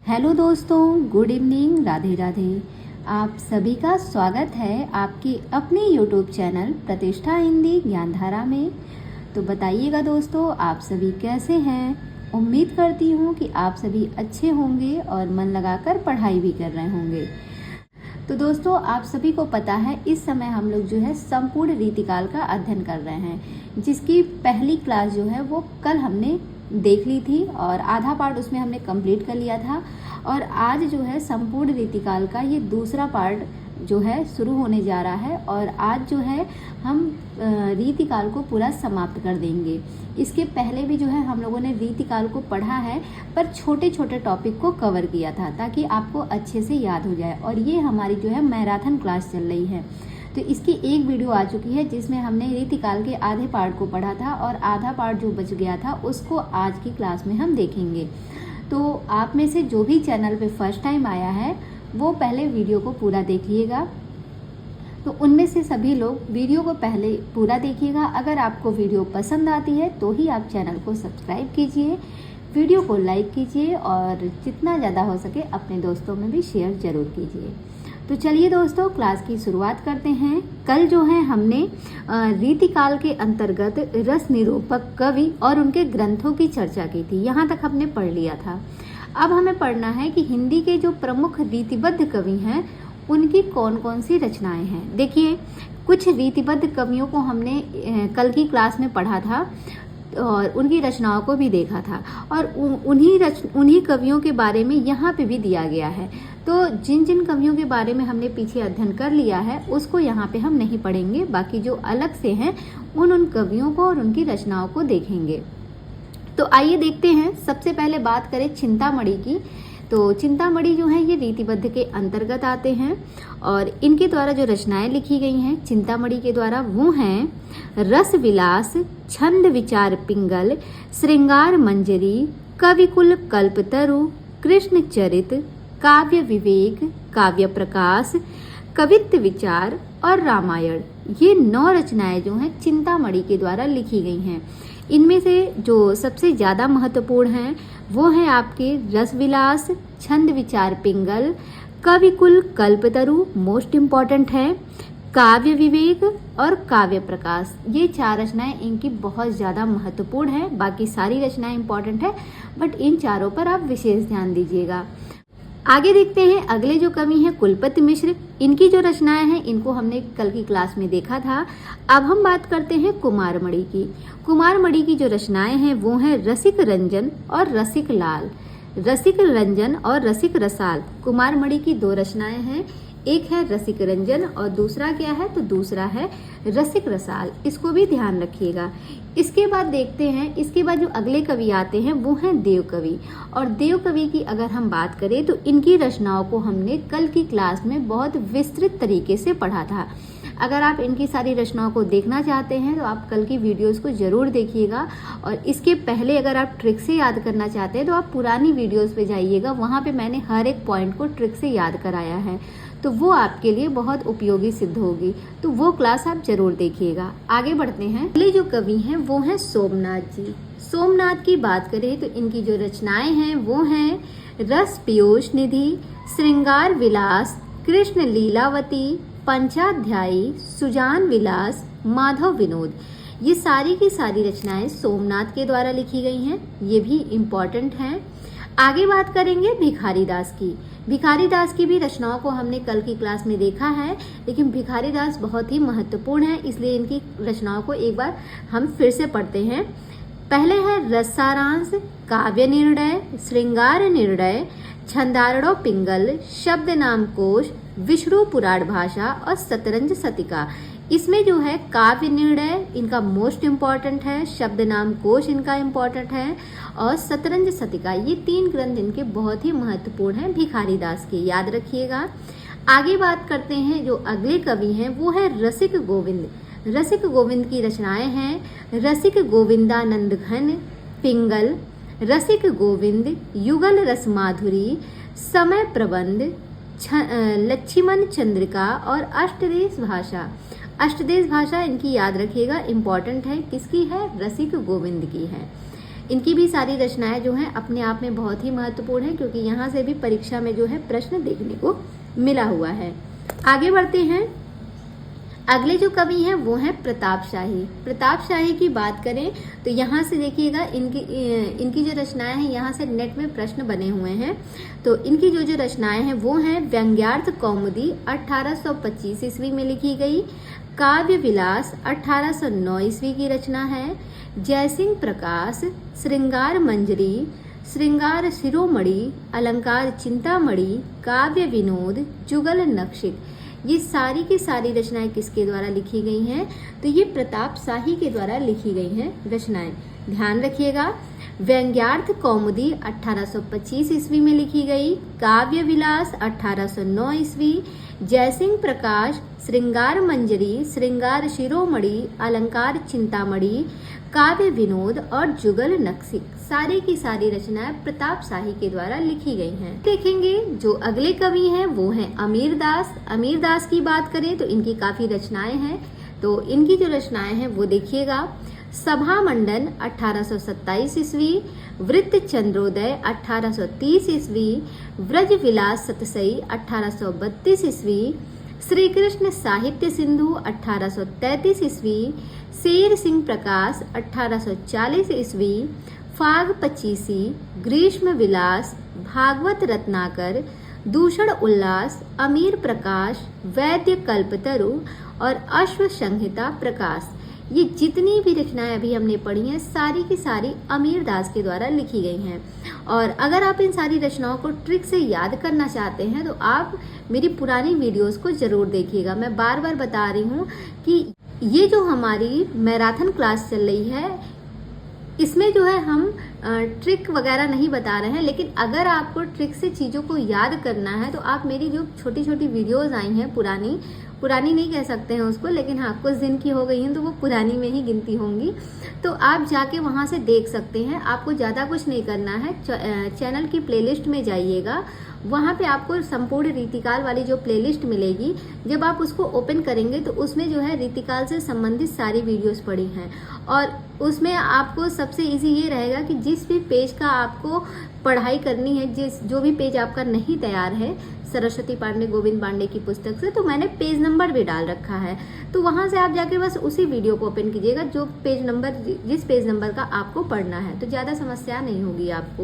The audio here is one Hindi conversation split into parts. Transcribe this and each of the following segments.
हेलो दोस्तों, गुड इवनिंग, राधे राधे। आप सभी का स्वागत है आपकी अपनी यूट्यूब चैनल प्रतिष्ठा हिंदी ज्ञानधारा में। तो बताइएगा दोस्तों, आप सभी कैसे हैं। उम्मीद करती हूँ कि आप सभी अच्छे होंगे और मन लगाकर पढ़ाई भी कर रहे होंगे। तो दोस्तों, आप सभी को पता है इस समय हम लोग जो है संपूर्ण रीतिकाल का अध्ययन कर रहे हैं, जिसकी पहली क्लास जो है वो कल हमने देख ली थी और आधा पार्ट उसमें हमने कंप्लीट कर लिया था। और आज जो है संपूर्ण रीतिकाल का ये दूसरा पार्ट जो है शुरू होने जा रहा है और आज जो है हम रीतिकाल को पूरा समाप्त कर देंगे। इसके पहले भी जो है हम लोगों ने रीतिकाल को पढ़ा है, पर छोटे छोटे टॉपिक को कवर किया था ताकि आपको अच्छे से याद हो जाए। और ये हमारी जो है मैराथन क्लास चल रही है, तो इसकी एक वीडियो आ चुकी है जिसमें हमने रीतिकाल के आधे पार्ट को पढ़ा था और आधा पार्ट जो बच गया था उसको आज की क्लास में हम देखेंगे। तो आप में से जो भी चैनल पे फर्स्ट टाइम आया है वो पहले वीडियो को पूरा देखिएगा। तो उनमें से सभी लोग वीडियो को पहले पूरा देखिएगा। अगर आपको वीडियो पसंद आती है तो ही आप चैनल को सब्सक्राइब कीजिए, वीडियो को लाइक कीजिए और जितना ज़्यादा हो सके अपने दोस्तों में भी शेयर जरूर कीजिए। तो चलिए दोस्तों, क्लास की शुरुआत करते हैं। कल जो है हमने रीतिकाल के अंतर्गत रस निरूपक कवि और उनके ग्रंथों की चर्चा की थी। यहाँ तक हमने पढ़ लिया था। अब हमें पढ़ना है कि हिंदी के जो प्रमुख रीतिबद्ध कवि हैं उनकी कौन कौन सी रचनाएं हैं। देखिए, कुछ रीतिबद्ध कवियों को हमने कल की क्लास में पढ़ा था और उनकी रचनाओं को भी देखा था और उन्हीं कवियों के बारे में यहाँ पे भी दिया गया है। तो जिन जिन कवियों के बारे में हमने पीछे अध्ययन कर लिया है उसको यहाँ पे हम नहीं पढ़ेंगे, बाकी जो अलग से हैं उन कवियों को और उनकी रचनाओं को देखेंगे। तो आइए देखते हैं। सबसे पहले बात करें चिंतामणि की। तो चिंतामणि जो है ये रीतिबद्ध के अंतर्गत आते हैं और इनके द्वारा जो रचनाएं लिखी गई हैं चिंतामणि के द्वारा वो हैं रस विलास, छंद विचार पिंगल, श्रृंगार मंजरी, कविकुल कल्पतरु, कृष्ण चरित, काव्य विवेक, काव्य प्रकाश, कवित्व विचार और रामायण। ये 9 रचनाएं जो हैं चिंतामणि के द्वारा लिखी गई हैं। इनमें से जो सबसे ज़्यादा महत्वपूर्ण हैं वो हैं आपके रसविलास, छंद विचार पिंगल, कविकुल कल्पतरु मोस्ट इम्पॉर्टेंट है, काव्य विवेक और काव्य प्रकाश। ये 4 रचनाएं इनकी बहुत ज़्यादा महत्वपूर्ण है। बाकी सारी रचनाएं इम्पॉर्टेंट है, बट इन चारों पर आप विशेष ध्यान दीजिएगा। आगे देखते हैं अगले जो कवि हैं कुलपति मिश्र। इनकी जो रचनाएं हैं इनको हमने कल की क्लास में देखा था। अब हम बात करते हैं कुमारमणि की। कुमारमणि की जो रचनाएं हैं वो हैं रसिक रंजन और रसिक लाल। रसिक रंजन और रसिक रसाल कुमारमणि की 2 रचनाएं हैं। एक है रसिक रंजन और दूसरा क्या है, तो दूसरा है रसिक रसाल। इसको भी ध्यान रखिएगा। इसके बाद देखते हैं, इसके बाद जो अगले कवि आते हैं वो हैं देव कवि। और देव कवि की अगर हम बात करें तो इनकी रचनाओं को हमने कल की क्लास में बहुत विस्तृत तरीके से पढ़ा था। अगर आप इनकी सारी रचनाओं को देखना चाहते हैं तो आप कल की वीडियोस को जरूर देखिएगा। और इसके पहले अगर आप ट्रिक से याद करना चाहते हैं तो आप पुरानी वीडियोस पे जाइएगा, वहाँ पे मैंने हर एक पॉइंट को ट्रिक से याद कराया है, तो वो आपके लिए बहुत उपयोगी सिद्ध होगी। तो वो क्लास आप जरूर देखिएगा। आगे बढ़ते हैं। अगले जो कवि हैं वो हैं सोमनाथ जी। सोमनाथ की बात करें तो इनकी जो रचनाएं हैं वो हैं रस पीयूष निधि, श्रृंगार विलास, कृष्ण लीलावती, पंचाध्यायी, सुजान विलास, माधव विनोद। ये सारी की सारी रचनाएं सोमनाथ के द्वारा लिखी गई हैं। ये भी इम्पॉर्टेंट हैं। आगे बात करेंगे भिखारी दास की। भिखारी दास की भी रचनाओं को हमने कल की क्लास में देखा है, लेकिन भिखारी दास बहुत ही महत्वपूर्ण है, इसलिए इनकी रचनाओं को एक बार हम फिर से पढ़ते हैं। पहले है रसारांश, काव्य निर्णय, श्रृंगार निर्णय, छंदारणो पिंगल, शब्द नाम कोश, विष्णु पुराण भाषा और शतरंज शतिका। इसमें जो है काव्य निर्णय इनका मोस्ट इम्पॉर्टेंट है, शब्द नाम कोश इनका इम्पॉर्टेंट है और शतरंज शतिका। ये 3 ग्रंथ इनके बहुत ही महत्वपूर्ण हैं भिखारी दास के, याद रखिएगा। आगे बात करते हैं, जो अगले कवि हैं वो है रसिक गोविंद। रसिक गोविंद की रचनाएं हैं रसिक गोविंदानंद घन, पिंगल, रसिक गोविंद, युगल रस माधुरी, समय प्रबंध, लक्ष्मण चंद्रिका और अष्टदेश भाषा। अष्टदेश भाषा इनकी याद रखिएगा, इम्पॉर्टेंट है। किसकी है? रसिक गोविंद की है। इनकी भी सारी रचनाएं जो हैं अपने आप में बहुत ही महत्वपूर्ण है, क्योंकि यहाँ से भी परीक्षा में जो है प्रश्न देखने को मिला हुआ है। आगे बढ़ते हैं। अगले जो कवि हैं वो हैं प्रताप शाही। प्रताप शाही की बात करें तो यहाँ से देखिएगा इनकी जो रचनाएं हैं, यहाँ से नेट में प्रश्न बने हुए हैं। तो इनकी जो रचनाएं हैं वो हैं व्यंग्यार्थ कौमुदी 1825 ईस्वी में लिखी गई, काव्य विलास 1809 ईस्वी की रचना है, जयसिंह प्रकाश, श्रृंगार मंजरी, श्रृंगार शिरोमणि, अलंकार चिंतामणि, काव्य विनोद, जुगल नक्षिक, ये सारी की सारी रचनाएं किसके द्वारा लिखी गई हैं? तो ये प्रताप शाही के द्वारा लिखी गई हैं रचनाएं। ध्यान रखिएगा, व्यंग्यार्थ कौमुदी 1825 ईस्वी में लिखी गई, काव्य विलास 1809 ईस्वी, जयसिंह प्रकाश, श्रृंगार मंजरी, श्रृंगार शिरोमणि, अलंकार चिंतामणि, काव्य विनोद और जुगल नक्षिक, सारी की सारी रचनाएं प्रताप शाही के द्वारा लिखी गई हैं। देखेंगे जो अगले कवि हैं वो हैं अमीर दास। अमीर दास की बात करें तो इनकी काफी रचनाएं हैं। तो इनकी जो रचनाएं हैं वो देखिएगा, सभा मंडन 1827 ईस्वी, वृत्त चंद्रोदय 1830 ईस्वी, व्रज विलास सतसई 1832 ईस्वी, श्री कृष्ण साहित्य सिंधु 1833 ईस्वी, शेर सिंह प्रकाश 1840 ईस्वी, फाग पचीसी, ग्रीष्म विलास, भागवत रत्नाकर, दूषण उल्लास, अमीर प्रकाश, वैद्य कल्पतरु और अश्व संहिता प्रकाश, ये जितनी भी रचनाएं अभी हमने पढ़ी हैं सारी की सारी अमीर दास के द्वारा लिखी गई हैं। और अगर आप इन सारी रचनाओं को ट्रिक से याद करना चाहते हैं तो आप मेरी पुरानी वीडियोस को जरूर देखिएगा। मैं बार बार बता रही हूँ कि ये जो हमारी मैराथन क्लास चल रही है इसमें जो है हम ट्रिक वगैरह नहीं बता रहे हैं, लेकिन अगर आपको ट्रिक से चीज़ों को याद करना है तो आप मेरी जो छोटी छोटी वीडियोस आई हैं, पुरानी नहीं कह सकते हैं उसको, लेकिन हाँ कुछ दिन की हो गई हैं तो वो पुरानी में ही गिनती होंगी, तो आप जाके वहाँ से देख सकते हैं। आपको ज़्यादा कुछ नहीं करना है, चैनल की प्लेलिस्ट में जाइएगा, वहाँ पे आपको संपूर्ण रीतिकाल वाली जो प्लेलिस्ट मिलेगी, जब आप उसको ओपन करेंगे तो उसमें जो है रीतिकाल से संबंधित सारी वीडियोस पड़ी हैं। और उसमें आपको सबसे इजी ये रहेगा कि जिस भी पेज का आपको पढ़ाई करनी है, जो भी पेज आपका नहीं तैयार है सरस्वती पांडे गोविंद पांडे की पुस्तक से, तो मैंने पेज नंबर भी डाल रखा है, तो वहां से आप जाके बस उसी वीडियो को ओपन कीजिएगा जो जिस पेज नंबर का आपको पढ़ना है, तो ज़्यादा समस्या नहीं होगी आपको,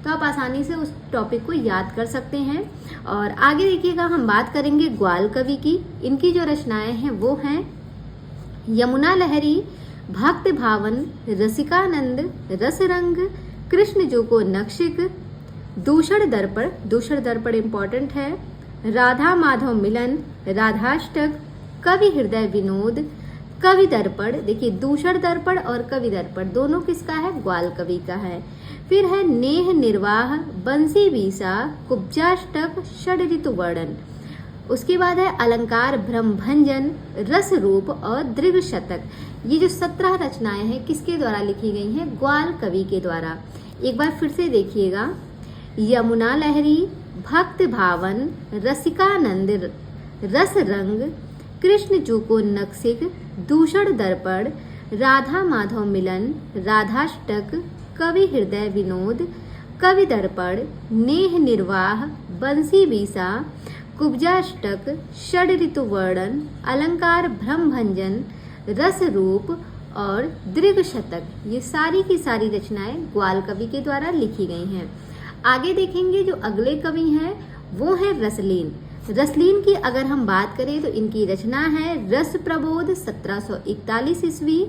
तो आप आसानी से उस टॉपिक को याद कर सकते हैं। और आगे देखिएगा, हम बात करेंगे ग्वाल कवि की। इनकी जो रचनाएं हैं वो हैं यमुना लहरी, भक्त भावन, रसिकानंद, रसरंग, कृष्ण जो को नक्षिक, दूषण दर्पण इम्पोर्टेंट है, राधा माधव मिलन, राधाष्टक, कवि हृदय विनोद, कवि दर्पण। देखिए दूषण दर्पण और कवि दर्पण दोनों किसका है? ग्वाल कवि का है। फिर है नेह निर्वाह, बंसी बीसा, कुब्जाष्टक, षड ऋतु वर्णन। उसके बाद है अलंकार ब्रह्मभंजन, रस रूप और दृग शतक। ये जो 17 रचनाएं हैं किसके द्वारा लिखी गई हैं? ग्वाल कवि के द्वारा। एक बार फिर से देखिएगा, यमुना लहरी, भक्त भावन, रसिकानंद, रस रंग, कृष्ण जू को नक्सिक, दूषण दर्पण, राधा माधव मिलन, राधाष्टक, कवि हृदय विनोद, कवि दर्पण, नेह निर्वाह, बंसी बीसा, कुब्जाष्टक, षड ऋतु वर्णन, अलंकार ब्रह्मभंजन, रस रूप और दृग शतक। ये सारी की सारी रचनाएं ग्वाल कवि के द्वारा लिखी गई हैं। आगे देखेंगे जो अगले कवि हैं वो है रसलीन। रसलीन की अगर हम बात करें तो इनकी रचना है रस प्रबोध 1741 ईस्वी,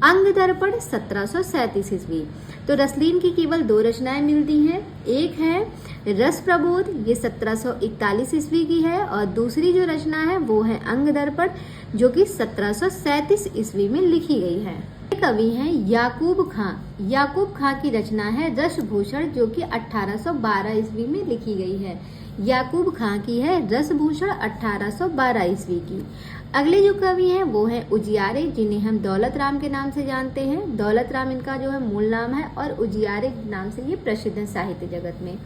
अंग दर्पण 1737 ईस्वी। तो रसलीन की केवल 2 रचनाएं मिलती हैं, एक है रस प्रबोध, ये 1741 ईस्वी की है, और दूसरी जो रचना है वो है अंग दर्पण, जो कि 1737 ईस्वी में लिखी गई है। कवि हैं याकूब खां। याकूब खां की रचना है रसभूषण, जो कि 1812 ईस्वी में लिखी गई है। याकूब खां की है रसभूषण 1812 ईस्वी की। अगले जो कवि हैं वो हैं उजियारे, जिन्हें हम दौलत राम के नाम से जानते हैं। दौलत राम इनका जो है मूल नाम है और उजियारे नाम से ये प्रसिद्ध है साहित्य जगत में।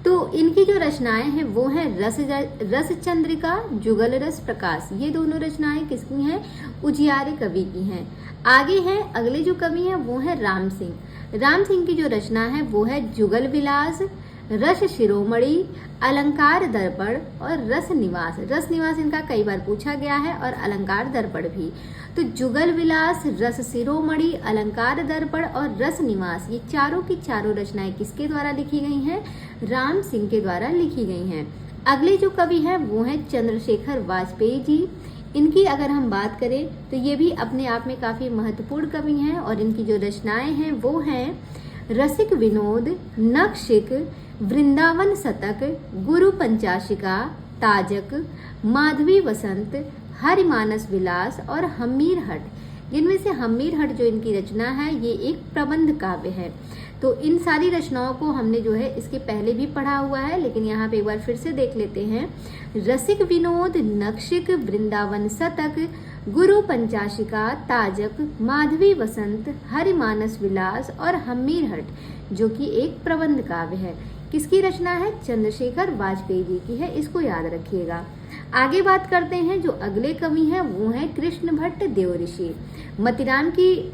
तो इनकी जो रचनाएं हैं वो हैं रस चंद्रिका, जुगल रस प्रकाश। ये दोनों रचनाएं किसकी हैं? उजियारे कवि की हैं। आगे हैं अगले जो कवि हैं वो हैं राम सिंह। राम सिंह की जो रचना है वो है जुगल विलास, रस शिरोमणि, अलंकार दर्पण और रस निवास। रस निवास इनका कई बार पूछा गया है और अलंकार दर्पण भी। तो जुगल विलास, रस शिरोमणि, अलंकार दर्पण और रस निवास, ये चारों की चारों रचनाएं किसके द्वारा लिखी गई हैं? राम सिंह के द्वारा लिखी गई हैं। अगले जो कवि हैं वो हैं चंद्रशेखर वाजपेयी जी। इनकी अगर हम बात करें तो ये भी अपने आप में काफी महत्वपूर्ण कवि हैं और इनकी जो रचनाएं हैं वो हैं रसिक विनोद, नखशिख, वृंदावन शतक, गुरु पंचाशिका, ताजक, माधवी वसंत, हरिमानस विलास और हम्मीर हट। जिनमें से हम्मीर हट जो इनकी रचना है ये एक प्रबंध काव्य है। तो इन सारी रचनाओं को हमने जो है इसके पहले भी पढ़ा हुआ है, लेकिन यहाँ पे एक बार फिर से देख लेते हैं। रसिक विनोद, नखशिख, वृंदावन शतक, गुरु पंचाशिका, ताजक, माधवी वसंत, हरिमानस विलास और हम्मीर हट, जो कि एक प्रबंध काव्य है। किसकी रचना है? चंद्रशेखर वाजपेयी जी की है, इसको याद रखिएगा। आगे बात करते हैं, जो अगले कवि हैं वो हैं कृष्ण भट्ट देवऋषि। मतीराम की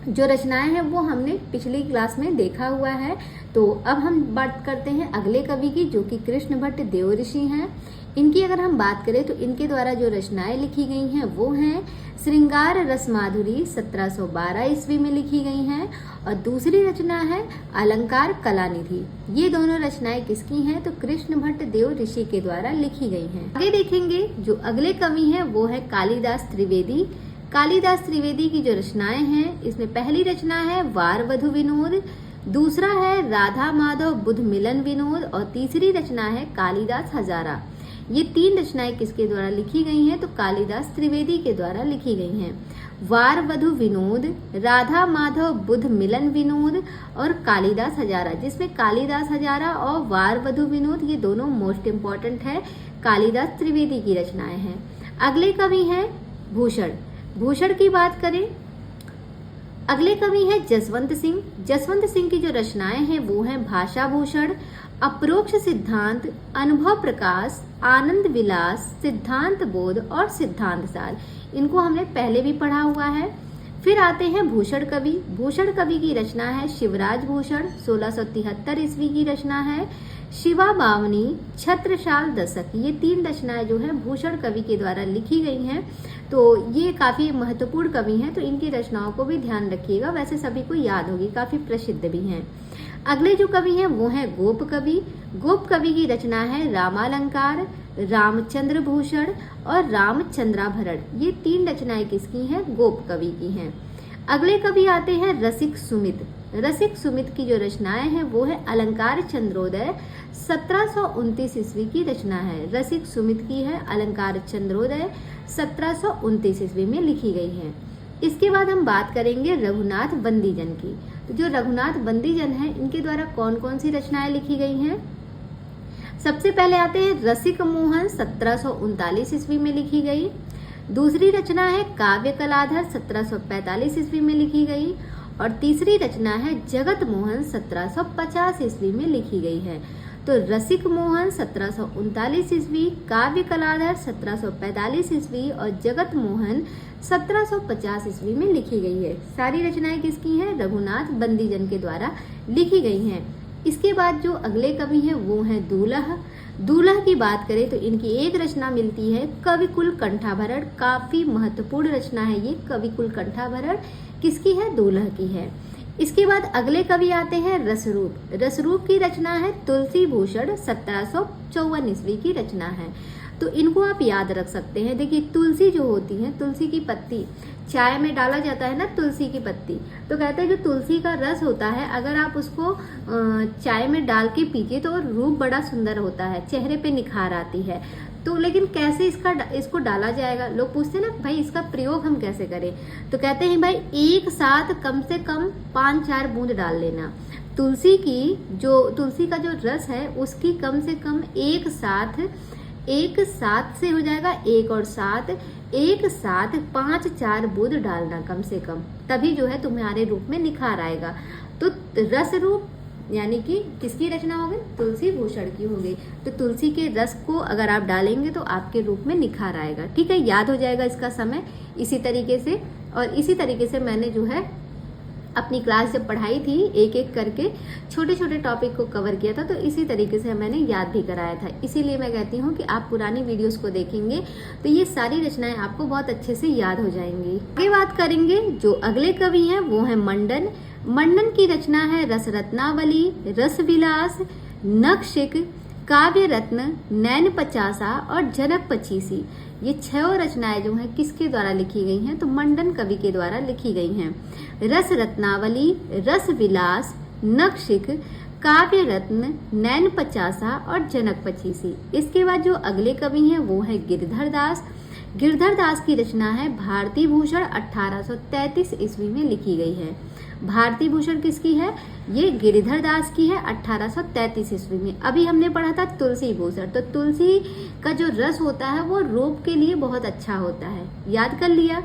जो रचनाएं हैं वो हमने पिछली क्लास में देखा हुआ है। तो अब हम बात करते हैं अगले कवि की, जो कि कृष्ण भट्ट देवऋषि हैं। इनकी अगर हम बात करें तो इनके द्वारा जो रचनाएं लिखी गई हैं वो हैं श्रृंगार रस माधुरी, 1712 ईस्वी में लिखी गई हैं, और दूसरी रचना है अलंकार कलानिधि। ये दोनों रचनाएं किसकी हैं? तो कृष्ण भट्ट देवऋषि के द्वारा लिखी गई हैं। आगे देखेंगे, जो अगले कवि हैं वो है कालिदास त्रिवेदी। कालिदास त्रिवेदी की जो रचनाएं हैं, इसमें पहली रचना है वार वधु विनोद, दूसरा है राधा माधव बुध मिलन विनोद और तीसरी रचना है कालिदास हजारा। ये तीन रचनाएं किसके द्वारा लिखी गई हैं? तो कालिदास त्रिवेदी के द्वारा लिखी गई हैं। वार वधु विनोद, राधा माधव बुध मिलन विनोद और कालिदास हजारा, जिसमें कालिदास हजारा और वार वधु विनोद ये दोनों मोस्ट इम्पॉर्टेंट है, कालिदास त्रिवेदी की रचनाएं हैं। अगले कवि हैं भूषण। भूषण की बात करें, अगले कवि है जसवंत सिंह। जसवंत सिंह की जो रचनाएं हैं वो हैं भाषा भूषण, अप्रोक्ष सिद्धांत, अनुभव प्रकाश, आनंद विलास, सिद्धांत बोध और सिद्धांत सार। इनको हमने पहले भी पढ़ा हुआ है। फिर आते हैं भूषण कवि। भूषण कवि की रचना है शिवराज भूषण, 1673 ईस्वी की रचना है। शिवा बावनी, छत्रसाल दशक, ये तीन रचनाएं जो है भूषण कवि के द्वारा लिखी गई हैं। तो ये काफी महत्वपूर्ण कवि हैं, तो इनकी रचनाओं को भी ध्यान रखिएगा। वैसे सभी को याद होगी, काफी प्रसिद्ध भी हैं। अगले जो कवि हैं वो हैं गोप कवि। गोप कवि की रचना है रामालंकार, रामचंद्र भूषण और रामचंद्राभरण। ये तीन रचनाएं किसकी हैं? गोप कवि की हैं। अगले कवि आते हैं रसिक सुमित। रसिक सुमित की जो रचनाएं हैं वो है अलंकार चंद्रोदय, 1729 ईस्वी की रचना है। रसिक सुमित की है अलंकार चंद्रोदय, 1729 ईस्वी में लिखी गई है। इसके बाद हम बात करेंगे रघुनाथ बंदीजन की। तो जो रघुनाथ बंदीजन है, इनके द्वारा कौन कौन सी रचनाएं लिखी गई हैं? सबसे पहले आते हैं रसिक मोहन, 1739 ईस्वी में लिखी गई। दूसरी रचना है काव्य कलाधर, 1745 ईस्वी में लिखी गई। और तीसरी रचना है जगत मोहन, 1750 ईस्वी में लिखी गई है। तो रसिक मोहन 1739 ईस्वी, काव्य कलाधर 1745 ईस्वी और जगत मोहन 1750 ईस्वी में लिखी गई है। सारी रचनाएं किसकी हैं? रघुनाथ बंदीजन के द्वारा लिखी गई हैं। इसके बाद जो अगले कवि हैं वो हैं दूल्ह। दूल्ह की बात करें तो इनकी एक रचना मिलती है कविकुल कंठाभरण। काफी महत्वपूर्ण रचना है ये कविकुल कंठाभरण। किसकी है? दूल्ह की है। इसके बाद अगले कवि आते हैं रसरूप। रसरूप की रचना है तुलसी भूषण, 1754 ईस्वी की रचना है। तो इनको आप याद रख सकते हैं। देखिए, तुलसी जो होती है, तुलसी की पत्ती चाय में डाला जाता है ना, तुलसी की पत्ती। तो कहते हैं जो तुलसी का रस होता है, अगर आप उसको चाय में डाल के पीजिए तो रूप बड़ा सुंदर होता है, चेहरे पे निखार आती है। तो लेकिन कैसे इसको डाला जाएगा? लोग पूछते हैं ना, भाई इसका प्रयोग हम कैसे करें? तो कहते हैं भाई एक साथ कम से कम 5-4 बूंद डाल लेना। तुलसी का जो रस है उसकी कम से कम एक साथ से हो जाएगा, एक साथ 5-4 बूंद डालना कम से कम, तभी जो है तुम्हारे रूप में निखार आएगा। तो रस रूप यानी कि किसकी रचना हो गई? तुलसी भूषण की हो गई। तो तुलसी के रस को अगर आप डालेंगे तो आपके रूप में निखार आएगा। ठीक है, याद हो जाएगा इसका समय इसी तरीके से। और इसी तरीके से मैंने जो है अपनी क्लास जब पढ़ाई थी एक एक करके छोटे छोटे टॉपिक को कवर किया था, तो इसी तरीके से मैंने याद भी कराया था। इसीलिए मैं कहती हूँ कि आप पुरानी वीडियोस को देखेंगे तो ये सारी रचनाएं आपको बहुत अच्छे से याद हो जाएंगी। आगे बात करेंगे जो अगले कवि हैं वो है मंडन। मंडन की रचना है रस रत्नावली, रस विलास, नखशिख, काव्य रत्न, नैन पचासा और जनक पचीसी। ये 6 रचनाएं जो हैं किसके द्वारा लिखी गई हैं? तो मंडन कवि के द्वारा लिखी गई हैं। रस रत्नावली, रस विलास, नखशिख, काव्य रत्न, नैन पचासा और जनक पचीसी। इसके बाद जो अगले कवि हैं वो है गिरधर दास। गिरधर दास की रचना है भारती भूषण, 1833 ईस्वी में लिखी गई है। भारती भूषण किसकी है? ये गिरधर दास की है, 1833 ईस्वी में। अभी हमने पढ़ा था तुलसी भूषण, तो तुलसी का जो रस होता है वो रोग के लिए बहुत अच्छा होता है, याद कर लिया।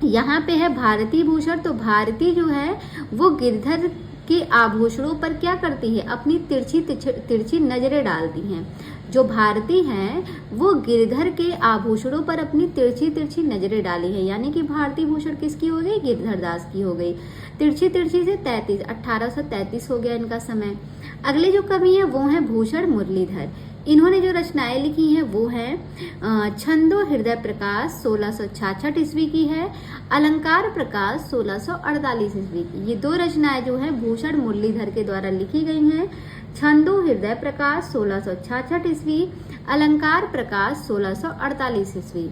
यहाँ पे है भारती भूषण, तो भारती जो है वो गिरधर के आभूषणों पर क्या करती है? अपनी तिरछी तिरछी नजरें डालती हैं। जो भारती हैं वो गिरधर के आभूषणों पर अपनी तिरछी तिरछी नजरें डाली है, यानी कि भारती भूषण किसकी हो गई? गिरधर दास की हो गई। तिरछी तिरछी से 1833 हो गया इनका समय। अगले जो कवि हैं वो हैं भूषण मुरलीधर। इन्होंने जो रचनाएं लिखी हैं वो हैं छंदो हृदय प्रकाश, 1666 ईस्वी की है, अलंकार प्रकाश, 1648 ईस्वी की। ये 2 रचनाएं जो हैं भूषण मुरलीधर के द्वारा लिखी गई हैं। छंदो हृदय प्रकाश 1666 ईस्वी, अलंकार प्रकाश 1648 ईस्वी।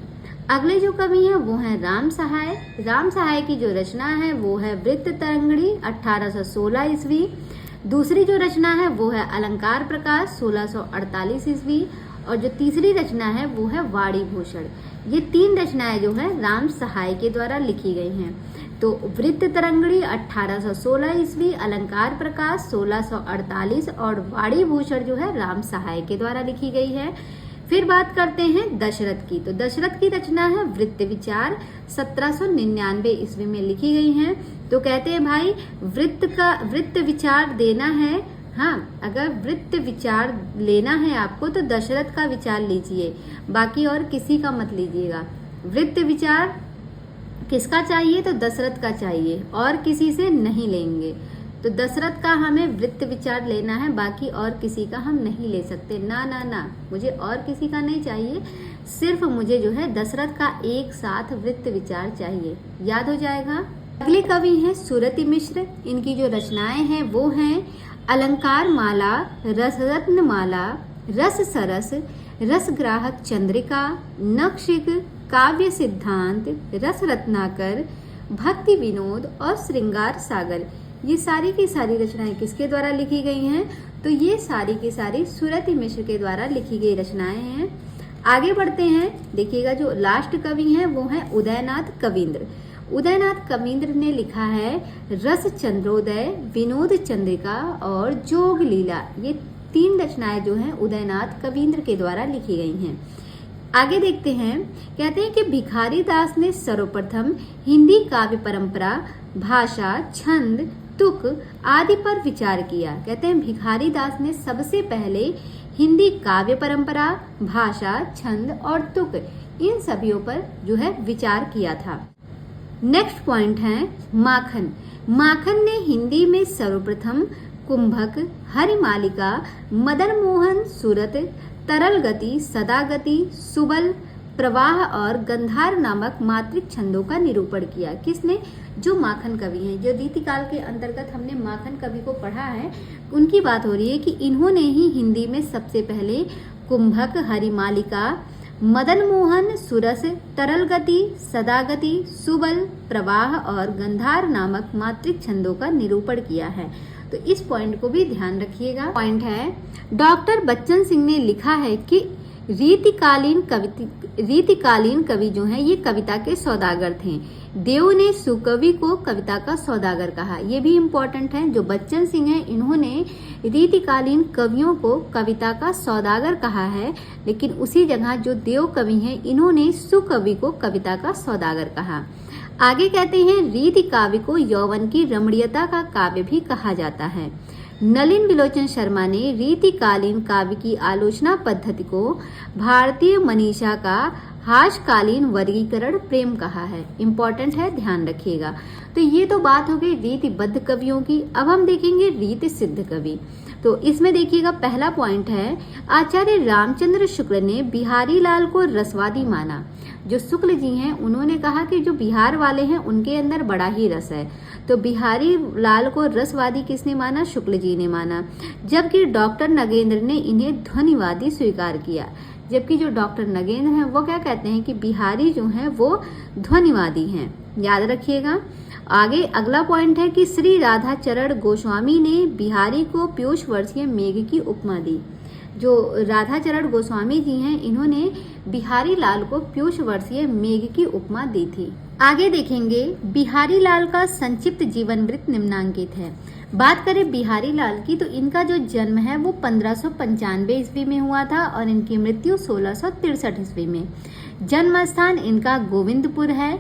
अगले जो कवि हैं वो हैं राम सहाय। राम सहाय की जो रचना है वो है वृत्त तरंगिणी, 1816 ईस्वी। दूसरी जो रचना है वो है अलंकार प्रकाश, 1648 ईस्वी। और जो तीसरी रचना है वो है वाणी भूषण। ये 3 रचनाएं जो है राम सहाय के द्वारा लिखी गई हैं। तो वृत्त तरंगिणी 1816 ईस्वी, अलंकार प्रकाश 1648 और वाणी भूषण जो है राम सहाय के द्वारा लिखी गई है। फिर बात करते हैं दशरथ की। तो दशरथ की रचना है वृत्त विचार, 1799 ईस्वी में लिखी गई हैं। तो कहते हैं भाई वृत्त विचार देना है, हाँ, अगर वृत्त विचार लेना है आपको तो दशरथ का विचार लीजिए, बाकी और किसी का मत लीजिएगा। वृत्त विचार किसका चाहिए? तो दशरथ का चाहिए, और किसी से नहीं लेंगे। तो दशरथ का हमें वृत्त विचार लेना है, बाकी और किसी का हम नहीं ले सकते। ना ना ना, मुझे और किसी का नहीं चाहिए, सिर्फ मुझे जो है दशरथ का एक साथ वृत्त विचार चाहिए। याद हो जाएगा। अगले कवि हैं सुरति मिश्र। इनकी जो रचनाएं हैं वो हैं अलंकार माला, रसरत्न माला, रस सरस, रसग्राहक चंद्रिका, नखशिख, काव्य सिद्धांत, रस रत्नाकर, भक्ति विनोद और श्रृंगार सागर। ये सारी की सारी रचनाएं किसके द्वारा लिखी गई हैं? तो ये सारी की सारी सुरति मिश्र के द्वारा लिखी गई रचनाएं हैं। आगे बढ़ते हैं, देखिएगा जो लास्ट कवि हैं वो हैं उदयनाथ कवींद्र। उदयनाथ कवींद्र ने लिखा है रस चंद्रोदय, विनोद चंद्रिका और जोग लीला। ये 3 रचनाएं जो हैं उदयनाथ कवींद्र के द्वारा लिखी गई हैं। आगे देखते हैं, कहते हैं कि भिखारी दास ने सर्वप्रथम हिंदी काव्य परंपरा, भाषा, छंद, तुक आदि पर विचार किया। कहते हैं भिखारी दास ने सबसे पहले हिंदी काव्य परंपरा, भाषा, छंद और तुक, इन सभी पर जो है विचार किया था। नेक्स्ट पॉइंट है माखन। माखन ने हिंदी में सर्वप्रथम कुंभक, हरिमालिका, मदन मोहन, सूरत, तरल गति, सदा गति, सुबल, प्रवाह और गंधार नामक मात्रिक छंदों का निरूपण किया। किसने? जो माखन कवि हैं, जो रीतिकाल के अंतर्गत हमने माखन कवि को पढ़ा है, उनकी बात हो रही है कि इन्होंने ही हिंदी में सबसे पहले कुंभक, हरिमालिका, मदन मोहन, सुरस, तरल गति, सदा गति, सुबल, प्रवाह और गंधार नामक मात्रिक छंदों का निरूपण किया है। तो इस पॉइंट को भी ध्यान रखिएगा। पॉइंट है डॉक्टर बच्चन सिंह ने लिखा है कि रीतिकालीन कवि जो हैं ये कविता के सौदागर थे। देव ने सुकवि को कविता का सौदागर कहा। ये भी इम्पोर्टेंट है। जो बच्चन सिंह हैं इन्होंने रीतिकालीन कवियों को कविता का सौदागर कहा है, लेकिन उसी जगह जो देव कवि हैं इन्होंने सुकवि को कविता का सौदागर कहा। आगे कहते हैं रीति काव्य को यौवन की रमणीयता का काव्य भी कहा जाता है। नलिन विलोचन शर्मा ने रीतिकालीन काव्य की आलोचना पद्धति को भारतीय मनीषा का हाशकालीन वर्गीकरण प्रेम कहा है। इंपॉर्टेंट है, ध्यान रखिएगा। तो ये तो बात हो गई रीतिबद्ध कवियों की। अब हम देखेंगे रीति सिद्ध कवि। तो इसमें देखिएगा पहला पॉइंट है, आचार्य रामचंद्र शुक्ल ने बिहारी लाल को रसवादी माना। जो शुक्ल जी हैं उन्होंने कहा कि जो बिहार वाले हैं उनके अंदर बड़ा ही रस है। तो बिहारी लाल को रसवादी किसने माना? शुक्ल जी ने माना। जबकि डॉक्टर नगेंद्र ने इन्हें ध्वनिवादी स्वीकार किया। जबकि जो डॉक्टर नगेंद्र हैं वो क्या कहते हैं कि बिहारी जो हैं वो ध्वनिवादी हैं। याद रखिएगा। आगे अगला पॉइंट है कि श्री राधा चरण गोस्वामी ने बिहारी को पीयूष वर्षीय मेघ की उपमा दी। जो राधा चरण गोस्वामी जी हैं इन्होंने बिहारी लाल को पीयूष वर्षीय मेघ की उपमा दी थी। आगे देखेंगे बिहारी लाल का संक्षिप्त जीवन वृत्त निम्नांकित है। बात करें बिहारी लाल की तो इनका जो जन्म है वो 1595 ईस्वी में हुआ था और इनकी मृत्यु 1663 ईस्वी में। जन्म स्थान इनका गोविंदपुर है।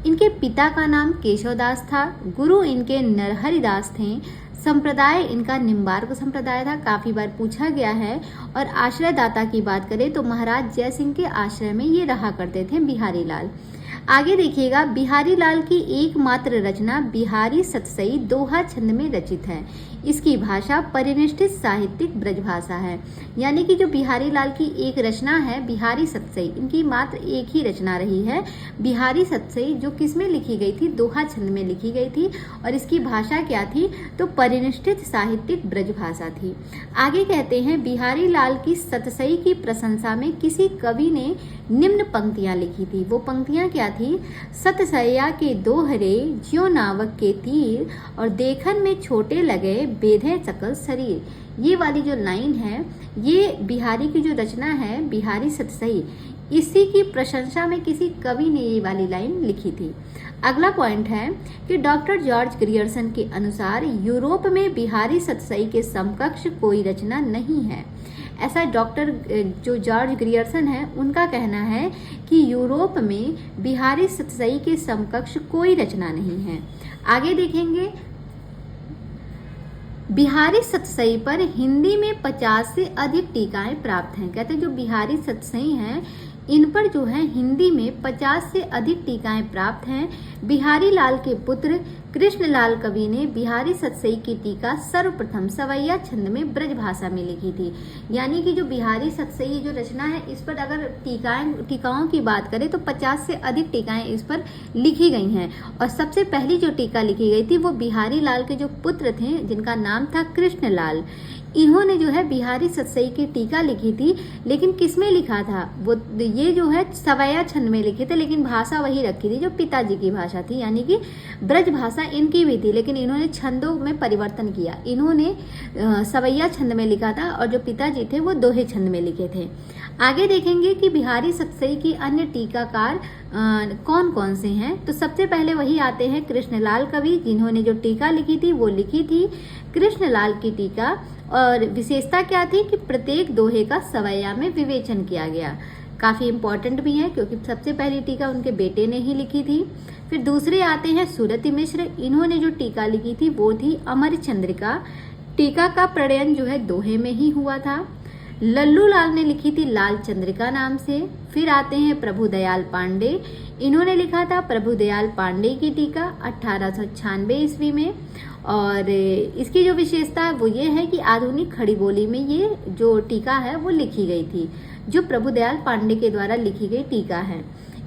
इनके पिता का नाम केशवदास था। गुरु इनके नरहरिदास थे। संप्रदाय इनका निम्बार्क संप्रदाय था, काफी बार पूछा गया है। और आश्रयदाता की बात करें तो महाराज जय सिंह के आश्रय में ये रहा करते थे बिहारी लाल। आगे देखिएगा बिहारी लाल की एकमात्र रचना बिहारी सतसई दोहा छंद में रचित है। इसकी भाषा परिनिष्ठित साहित्यिक ब्रजभाषा है। यानी कि जो बिहारी लाल की एक रचना है बिहारी सतसई, इनकी मात्र एक ही रचना रही है बिहारी सतसई, जो किसमें लिखी गई थी? दोहा छंद में लिखी गई थी। और इसकी भाषा क्या थी? तो परिनिष्ठित साहित्यिक ब्रजभाषा थी। आगे कहते हैं बिहारी लाल की सतसई की प्रशंसा में किसी कवि ने निम्न पंक्तियां लिखी थी। वो पंक्तियां क्या थी? सतसैया के दोहरे ज्यों नावक के तीर और देखन में छोटे लगे बेधे सकल शरीर। ये वाली जो लाइन है ये बिहारी की जो रचना है बिहारी सतसई, इसी की प्रशंसा में किसी कवि ने ये वाली लाइन लिखी थी। अगला पॉइंट है कि डॉक्टर जॉर्ज ग्रियर्सन के अनुसार यूरोप में बिहारी सतसई के समकक्ष कोई रचना नहीं है। ऐसा डॉक्टर जो जॉर्ज ग्रियर्सन है उनका कहना है कि यूरोप में बिहारी सतसई के समकक्ष कोई रचना नहीं है। आगे देखेंगे बिहारी सतसई पर हिंदी में 50 से अधिक टीकाएं प्राप्त हैं। कहते हैं जो बिहारी सतसई हैं इन पर जो है हिंदी में 50 से अधिक टीकाएं प्राप्त हैं। बिहारी लाल के पुत्र कृष्णलाल कवि ने बिहारी सतसई की टीका सर्वप्रथम सवैया छंद में ब्रजभाषा में लिखी थी। यानी कि जो बिहारी सतसई जो रचना है इस पर अगर टीकाओं की बात करें तो 50 से अधिक टीकाएं इस पर लिखी गई हैं। और सबसे पहली जो टीका लिखी गई थी वो बिहारी लाल के जो पुत्र थे जिनका नाम था कृष्णलाल, इन्होंने जो है बिहारी सतसई की टीका लिखी थी। लेकिन किसमें लिखा था? वो ये जो है सवैया छंद में लिखे थे, लेकिन भाषा वही रखी थी जो पिताजी की भाषा थी, यानी कि ब्रज भाषा इनकी भी थी, लेकिन इन्होंने छंदों में परिवर्तन किया। इन्होंने सवैया छंद में लिखा था और जो पिताजी थे वो दोहे छंद में लिखे थे। आगे देखेंगे कि बिहारी सतसई की अन्य टीकाकार कौन कौन से हैं। तो सबसे पहले वही आते हैं कृष्णलाल कवि, जिन्होंने जो टीका लिखी थी वो लिखी थी कृष्णलाल की टीका। और विशेषता क्या थी कि प्रत्येक दोहे का सवैया में विवेचन किया गया। काफी इंपॉर्टेंट भी है क्योंकि सबसे पहली टीका उनके बेटे ने ही लिखी थी। फिर दूसरे आते हैं सुरति मिश्र, इन्होंने जो टीका लिखी थी वो थी अमर चंद्रिका। टीका का प्रणयन जो है दोहे में ही हुआ था। लल्लू लाल ने लिखी थी लाल चंद्रिका नाम से। फिर आते हैं प्रभुदयाल पांडे, इन्होंने लिखा था प्रभुदयाल पांडे की टीका 1896 ईस्वी में। और इसकी जो विशेषता है वो ये है कि आधुनिक खड़ी बोली में ये जो टीका है वो लिखी गई थी, जो प्रभुदयाल पांडे के द्वारा लिखी गई टीका है।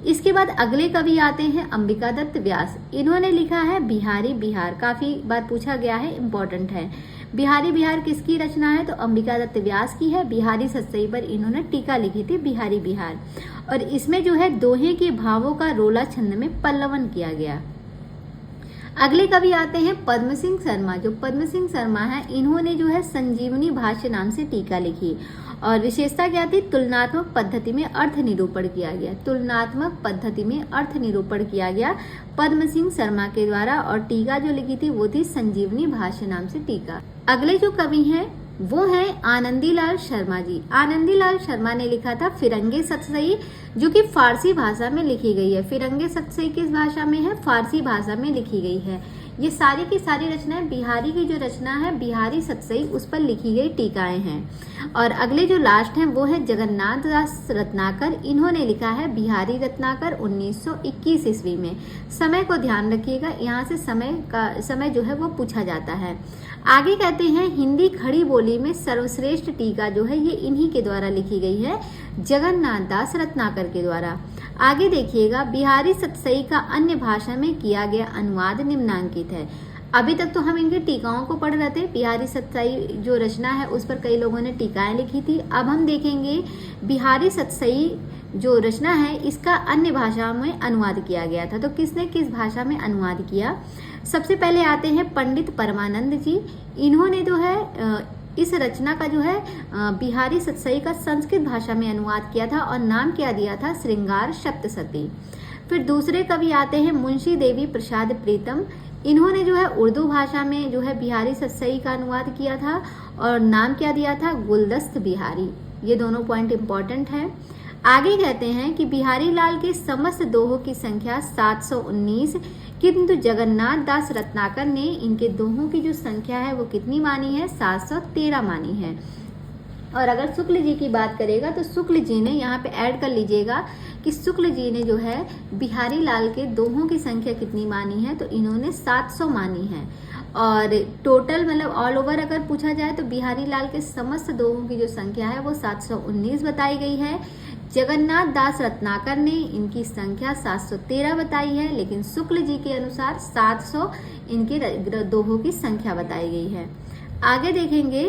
इसके बाद अगले कवि आते हैं अंबिका दत्त व्यास, इन्होंने लिखा है बिहारी बिहार। काफी बार पूछा गया है, इम्पोर्टेंट है। बिहारी बिहार किसकी रचना है? तो अंबिका दत्त व्यास की है। बिहारी सतसई पर इन्होंने टीका लिखी थी बिहारी बिहार। और इसमें जो है दोहे के भावों का रोला छंद में पल्लवन किया गया। अगले कवि आते हैं पद्म सिंह शर्मा। जो पद्म सिंह शर्मा है इन्होंने जो है संजीवनी भाष्य नाम से टीका लिखी। और विशेषता क्या थी? तुलनात्मक पद्धति में अर्थ निरूपण किया गया। तुलनात्मक पद्धति में अर्थ निरूपण किया गया पद्म सिंह शर्मा के द्वारा। और टीका जो लिखी थी वो थी संजीवनी भाष्य नाम से टीका। अगले जो कवि हैं वो है आनंदीलाल शर्मा जी। आनंदीलाल शर्मा ने लिखा था फिरंगे सतसई, जो कि फारसी भाषा में लिखी गई है। फिरंगे सतसई किस भाषा में है? फारसी भाषा में लिखी गई है। ये सारी की सारी रचनाएं बिहारी की जो रचना है बिहारी सतसई उस पर लिखी गई टीकाएं हैं। और अगले जो लास्ट हैं वो है जगन्नाथ दास रत्नाकर, इन्होंने लिखा है बिहारी रत्नाकर 1921 ईस्वी में। समय को ध्यान रखिएगा, यहाँ से समय जो है वो पूछा जाता है। आगे कहते हैं हिंदी खड़ी बोली में सर्वश्रेष्ठ टीका जो है ये इन्हीं के द्वारा लिखी गई है, जगन्नाथ दास रत्नाकर के द्वारा। आगे देखिएगा बिहारी सतसई का अन्य भाषा में किया गया अनुवाद निम्नांकित है। अभी तक तो हम इनके टीकाओं को पढ़ रहे थे, बिहारी सतसई जो रचना है उस पर कई लोगों ने टीकाएं लिखी थी। अब हम देखेंगे बिहारी सतसई जो रचना है इसका अन्य भाषा में अनुवाद किया गया था। तो किसने किस भाषा में अनुवाद किया? सबसे पहले आते हैं पंडित परमानंद जी, इन्होंने जो है इस रचना का जो है बिहारी सतसई का संस्कृत भाषा में अनुवाद किया था और नाम क्या दिया था? श्रृंगार सप्तशती। फिर दूसरे कवि आते हैं मुंशी देवी प्रसाद प्रीतम, इन्होंने जो है उर्दू भाषा में जो है बिहारी सतसई का अनुवाद किया था और नाम क्या दिया था? गुलदस्त बिहारी। ये दोनों पॉइंट इंपॉर्टेंट है। आगे कहते हैं कि बिहारी लाल के समस्त दोहों की संख्या 719, किंतु जगन्नाथ दास रत्नाकर ने इनके दोहों की जो संख्या है वो कितनी मानी है? 713 मानी है। और अगर शुक्ल जी की बात करेगा तो शुक्ल जी ने, यहाँ पे ऐड कर लीजिएगा कि शुक्ल जी ने जो है बिहारी लाल के दोहों की संख्या कितनी मानी है? तो इन्होंने 700 मानी है। और टोटल मतलब ऑल ओवर अगर पूछा जाए तो बिहारी लाल के समस्त दोहों की जो संख्या है वो 719 बताई गई है। जगन्नाथ दास रत्नाकर ने इनकी संख्या 713 बताई है, लेकिन शुक्ल जी के अनुसार 700 इनके दोहों की संख्या बताई गई है। आगे देखेंगे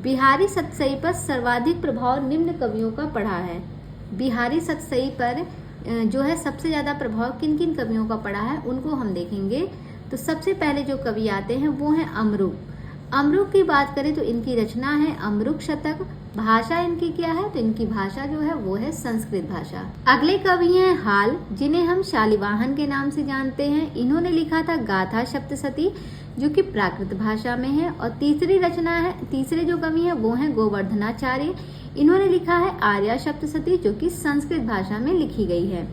बिहारी सतसई पर सर्वाधिक प्रभाव निम्न कवियों का पड़ा है। बिहारी सतसई पर जो है सबसे ज्यादा प्रभाव किन किन कवियों का पड़ा है उनको हम देखेंगे। तो सबसे पहले जो कवि आते हैं वो हैं अमरुक। अमरुक की बात करें तो इनकी रचना है अमरुक शतक। भाषा इनकी क्या है? तो इनकी भाषा जो है वो है संस्कृत भाषा। अगले कवि हैं हाल, जिन्हें हम शालिवाहन के नाम से जानते हैं। इन्होंने लिखा था गाथा सप्तशती जो कि प्राकृत भाषा में है। और तीसरी रचना है, तीसरे जो कवि हैं वो हैं गोवर्धनाचार्य, इन्होंने लिखा है आर्या सप्तशती जो कि संस्कृत भाषा में लिखी गई है।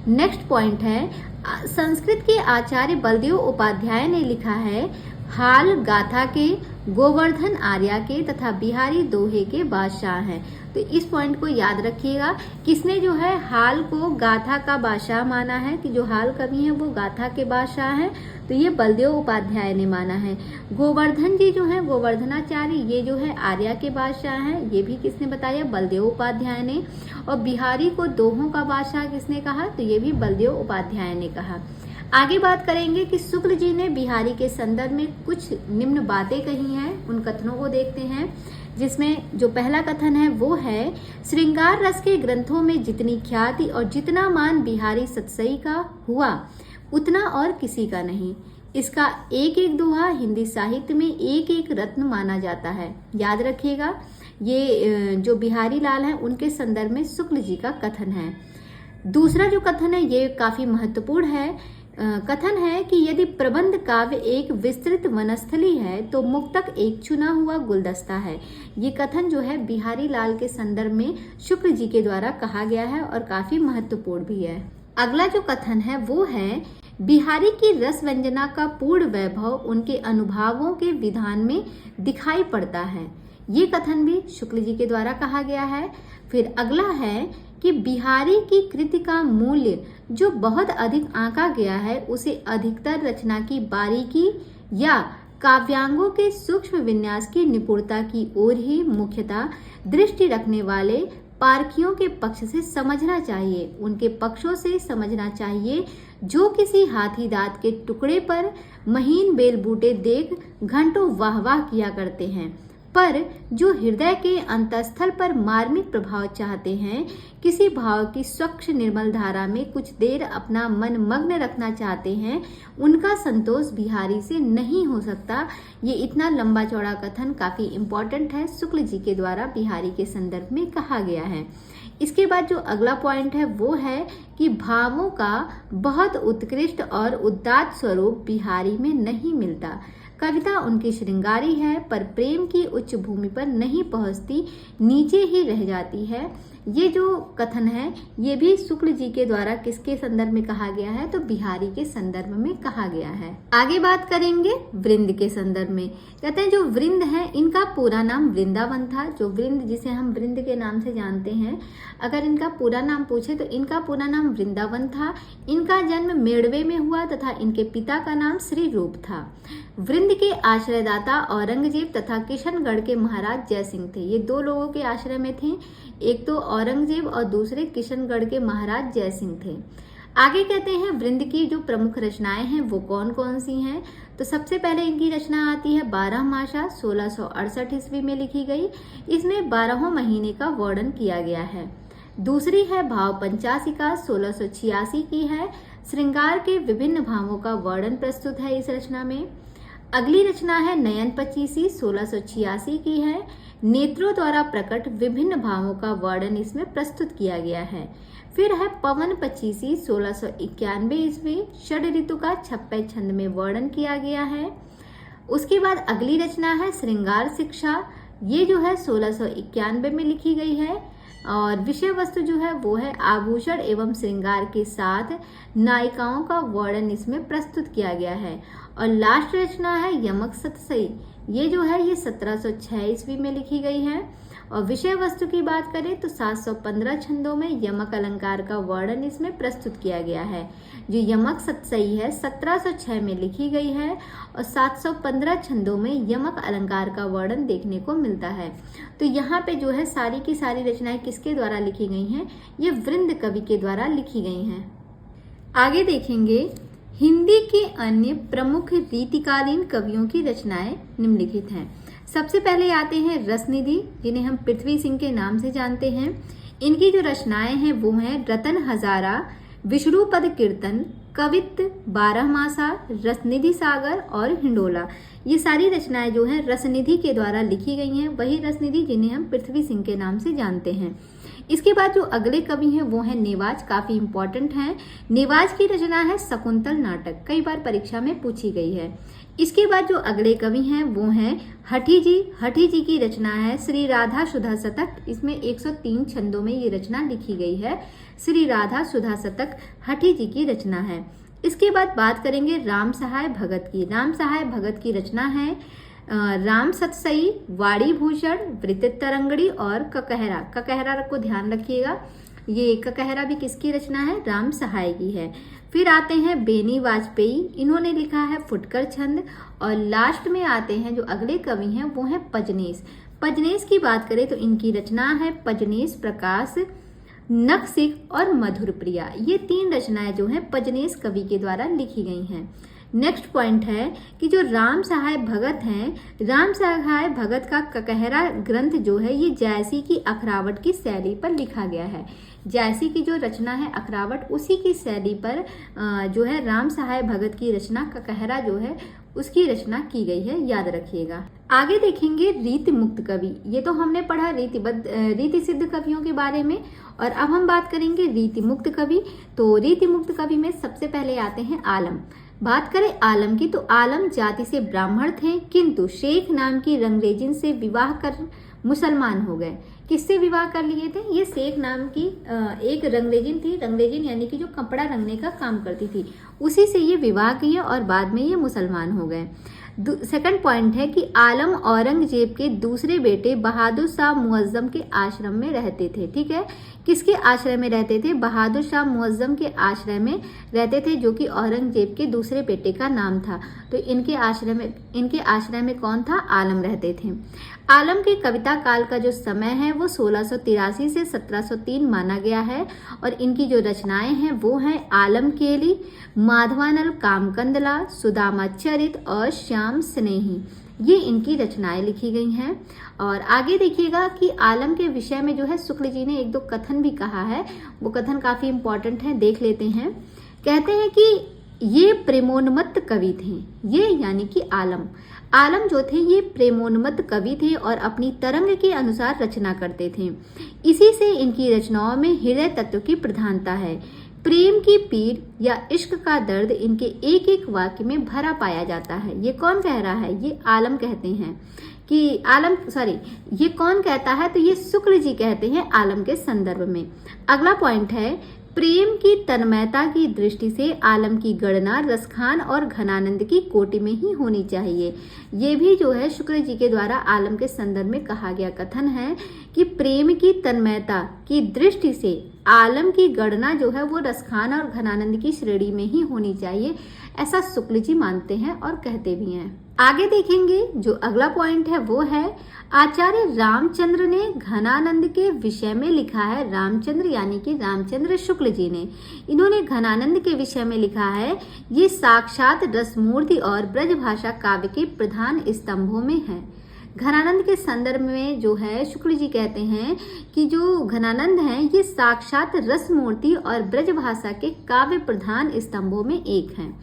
नेक्स्ट पॉइंट है संस्कृत के आचार्य बलदेव उपाध्याय ने लिखा है हाल गाथा के, गोवर्धन आर्या के तथा बिहारी दोहे के बादशाह हैं। तो इस पॉइंट को याद रखिएगा, किसने जो है हाल को गाथा का बादशाह माना है कि जो हाल कवि हैं वो गाथा के बादशाह हैं, तो ये बलदेव उपाध्याय ने माना है। गोवर्धन जी जो है गोवर्धनाचार्य, ये जो है आर्या के बादशाह हैं, ये भी किसने बताया? बलदेव उपाध्याय ने। और बिहारी को दोहों का बादशाह किसने कहा? तो ये भी बलदेव उपाध्याय ने कहा। आगे बात करेंगे कि शुक्ल जी ने बिहारी के संदर्भ में कुछ निम्न बातें कही हैं, उन कथनों को देखते हैं। जिसमें जो पहला कथन है वो है श्रृंगार रस के ग्रंथों में जितनी ख्याति और जितना मान बिहारी सतसई का हुआ उतना और किसी का नहीं। इसका एक एक दोहा हिंदी साहित्य में एक एक रत्न माना जाता है। याद रखिएगा, ये जो बिहारी लाल हैं उनके संदर्भ में शुक्ल जी का कथन है। दूसरा जो कथन है ये काफी महत्वपूर्ण है। कथन है कि यदि प्रबंध काव्य एक विस्तृत वनस्थली है तो मुक्तक एक चुना हुआ गुलदस्ता है। ये कथन जो है बिहारी लाल के संदर्भ में शुक्ल जी के द्वारा कहा गया है और काफी महत्वपूर्ण भी है। अगला जो कथन है वो है बिहारी की रस व्यंजना का पूर्ण वैभव उनके अनुभावों के विधान में दिखाई पड़ता है। ये कथन भी शुक्ल जी के द्वारा कहा गया है। फिर अगला है कि बिहारी की कृति का मूल्य जो बहुत अधिक आंका गया है उसे अधिकतर रचना की बारीकी या काव्यांगों के सूक्ष्म विन्यास की निपुणता की ओर ही मुख्यतः दृष्टि रखने वाले पारखियों के पक्ष से समझना चाहिए, उनके पक्षों से समझना चाहिए जो किसी हाथी दांत के टुकड़े पर महीन बेल बूटे देख घंटों वाह वाह किया करते हैं, पर जो हृदय के अंतस्थल पर मार्मिक प्रभाव चाहते हैं, किसी भाव की स्वच्छ निर्मल धारा में कुछ देर अपना मन मग्न रखना चाहते हैं, उनका संतोष बिहारी से नहीं हो सकता। ये इतना लंबा चौड़ा कथन काफी इम्पोर्टेंट है, शुक्ल जी के द्वारा बिहारी के संदर्भ में कहा गया है। इसके बाद जो अगला पॉइंट है वो है कि भावों का बहुत उत्कृष्ट और उदात्त स्वरूप बिहारी में नहीं मिलता। कविता उनकी श्रृंगारी है पर प्रेम की उच्च भूमि पर नहीं पहुंचती, नीचे ही रह जाती है। ये जो कथन है ये भी शुक्ल जी के द्वारा किसके संदर्भ में कहा गया है, तो बिहारी के संदर्भ में कहा गया है। आगे बात करेंगे वृंद के संदर्भ में। कहते हैं जो वृंद है इनका पूरा नाम वृंदावन था। जो वृंद जिसे हम वृंद के नाम से जानते हैं, अगर इनका पूरा नाम पूछे तो इनका पूरा नाम वृंदावन था। इनका जन्म मेड़वे में हुआ तथा इनके पिता का नाम श्री रूप था। वृंद के आश्रयदाता औरंगजेब तथा किशनगढ़ के महाराज जय सिंह थे। ये दो लोगों के आश्रय में थे, एक तो औरंगजेब और दूसरे किशनगढ़ के महाराज जय सिंह थे। आगे कहते हैं वृंद की जो प्रमुख रचनाएं हैं वो कौन कौन सी हैं, तो सबसे पहले इनकी रचना आती है 12 मासा 1668 ईस्वी में लिखी गई। इसमें 12 महीने का वर्णन किया गया है। दूसरी है भाव पंचासिका 1686 की है। श्रृंगार के विभिन्न भावों का वर्णन प्रस्तुत है इस रचना में। अगली रचना है नयन पचीसी 1686 की है। नेत्रों द्वारा प्रकट विभिन्न भावों का वर्णन इसमें प्रस्तुत किया गया है। फिर है पवन पचीसी 1691 ईस्वी। षड ऋतु का 56 छंद में वर्णन किया गया है। उसके बाद अगली रचना है श्रृंगार शिक्षा। ये जो है 1691 में लिखी गई है और विषय वस्तु जो है वो है आभूषण एवं श्रृंगार के साथ नायिकाओं का वर्णन इसमें प्रस्तुत किया गया है। और लास्ट रचना है यमक सतसई। ये जो है ये 1706 ईस्वी में लिखी गई है और विषय वस्तु की बात करें तो 715 छंदों में यमक अलंकार का वर्णन इसमें प्रस्तुत किया गया है। जो यमक सतसई है 1706 में लिखी गई है और 715 छंदों में यमक अलंकार का वर्णन देखने को मिलता है। तो यहाँ पे जो है सारी की सारी रचनाएं किसके द्वारा लिखी गई हैं, ये वृंद कवि के द्वारा लिखी गई हैं। आगे देखेंगे हिंदी के अन्य प्रमुख रीतिकालीन कवियों की रचनाएं निम्नलिखित हैं। सबसे पहले आते हैं रसनिधि, जिन्हें हम पृथ्वी सिंह के नाम से जानते हैं। इनकी जो रचनाएं हैं वो हैं रतन हजारा, विष्णुपद कीर्तन, कवित्त, 12 मासा, रसनिधि सागर और हिंडोला। ये सारी रचनाएं जो हैं रसनिधि के द्वारा लिखी गई हैं। वही रसनिधि जिन्हें हम पृथ्वी सिंह के नाम से जानते हैं। इसके बाद जो अगले कवि हैं वो हैं नेवाज, काफी इंपॉर्टेंट हैं। नेवाज की रचना है शकुंतल नाटक, कई बार परीक्षा में पूछी गई है। इसके बाद जो अगले कवि हैं वो हैं हठी जी। हठी जी की रचना है श्री राधा सुधा शतक। इसमें 103 छंदों में ये रचना लिखी गई है। श्री राधा सुधा शतक हठी जी की रचना है। इसके बाद बात करेंगे राम सहाय भगत की। राम सहाय भगत की रचना है राम सतसई, वाणी भूषण, वृत्त तरंगड़ी और ककहरा। ककहरा को ध्यान रखिएगा, ये ककहरा भी किसकी रचना है, राम सहाय की है। फिर आते हैं बेनी वाजपेयी, इन्होंने लिखा है फुटकर छंद। और लास्ट में आते हैं जो अगले कवि हैं वो हैं पजनेश। पजनेश की बात करें तो इनकी रचना है पजनेश प्रकाश, नखसिक और मधुर प्रिया। ये 3 रचनाएं जो हैं पजनेश कवि के द्वारा लिखी गई हैं। नेक्स्ट पॉइंट है कि जो राम सहाय भगत हैं, राम सहाय भगत का ककहरा ग्रंथ जो है ये जायसी की अखरावट की शैली पर लिखा गया है। जायसी की जो रचना है अखरावट, उसी की शैली पर जो है राम सहाय भगत की रचना ककहरा जो है उसकी रचना की गई है, याद रखिएगा। आगे देखेंगे रीति मुक्त कवि। ये तो हमने पढ़ा रीति सिद्ध कवियों के बारे में, और अब हम बात करेंगे रीति मुक्त कवि। तो रीति मुक्त कवि में सबसे पहले आते हैं आलम। बात करें आलम की तो आलम जाति से ब्राह्मण थे, किंतु शेख नाम की रंगरेजिन से विवाह कर मुसलमान हो गए। किससे विवाह कर लिए थे, ये शेख नाम की एक रंगरेजिन थी। रंगरेजिन यानी कि जो कपड़ा रंगने का काम करती थी, उसी से ये विवाह किए और बाद में ये मुसलमान हो गए। सेकंड पॉइंट है कि आलम औरंगजेब के दूसरे बेटे बहादुर शाह मुअज्जम के आश्रम में रहते थे। ठीक है, किसके आश्रय में रहते थे, बहादुर शाह मुअज्जम के आश्रय में रहते थे, जो कि औरंगजेब के दूसरे बेटे का नाम था। तो इनके आश्रय में कौन था, आलम रहते थे। आलम के कविता काल का जो समय है वो 1683 से 1703 माना गया है। और इनकी जो रचनाएं हैं वो हैं आलम केली, माधवानल कामकंदला, सुदामा चरित और श्याम स्नेही। ये इनकी रचनाएं लिखी गई हैं। और आगे देखिएगा कि आलम के विषय में जो है शुक्ल जी ने 1-2 कथन भी कहा है। वो कथन काफी इंपॉर्टेंट है, देख लेते हैं। कहते हैं कि ये प्रेमोन्मत्त कवि थे। ये यानी कि आलम जो थे ये प्रेमोन्मत्त कवि थे और अपनी तरंग के अनुसार रचना करते थे। इसी से इनकी रचनाओं में हृदय तत्व की प्रधानता है। प्रेम की पीड़ या इश्क का दर्द इनके एक एक वाक्य में भरा पाया जाता है। ये कौन कह रहा है, ये आलम कहते हैं कि ये कौन कहता है, तो ये शुक्ल जी कहते हैं आलम के संदर्भ में। अगला पॉइंट है, प्रेम की तन्मयता की दृष्टि से आलम की गणना रसखान और घनानंद की कोटि में ही होनी चाहिए। ये भी जो है शुक्ल जी के द्वारा आलम के संदर्भ में कहा गया कथन है कि प्रेम की तन्मयता की दृष्टि से आलम की गणना जो है वो रसखान और घनानंद की श्रेणी में ही होनी चाहिए, ऐसा शुक्ल जी मानते हैं और कहते भी हैं। आगे देखेंगे जो अगला पॉइंट है वो है, आचार्य रामचंद्र ने घनानंद के विषय में लिखा है। रामचंद्र यानी कि रामचंद्र शुक्ल जी ने, इन्होंने घनानंद के विषय में लिखा है, ये साक्षात रसमूर्ति और ब्रजभाषा काव्य के प्रधान स्तंभों में है। घनानंद के संदर्भ में जो है शुक्ल जी कहते हैं कि जो घनानंद हैं ये साक्षात रसमूर्ति और ब्रजभाषा के काव्य प्रधान स्तंभों में एक हैं।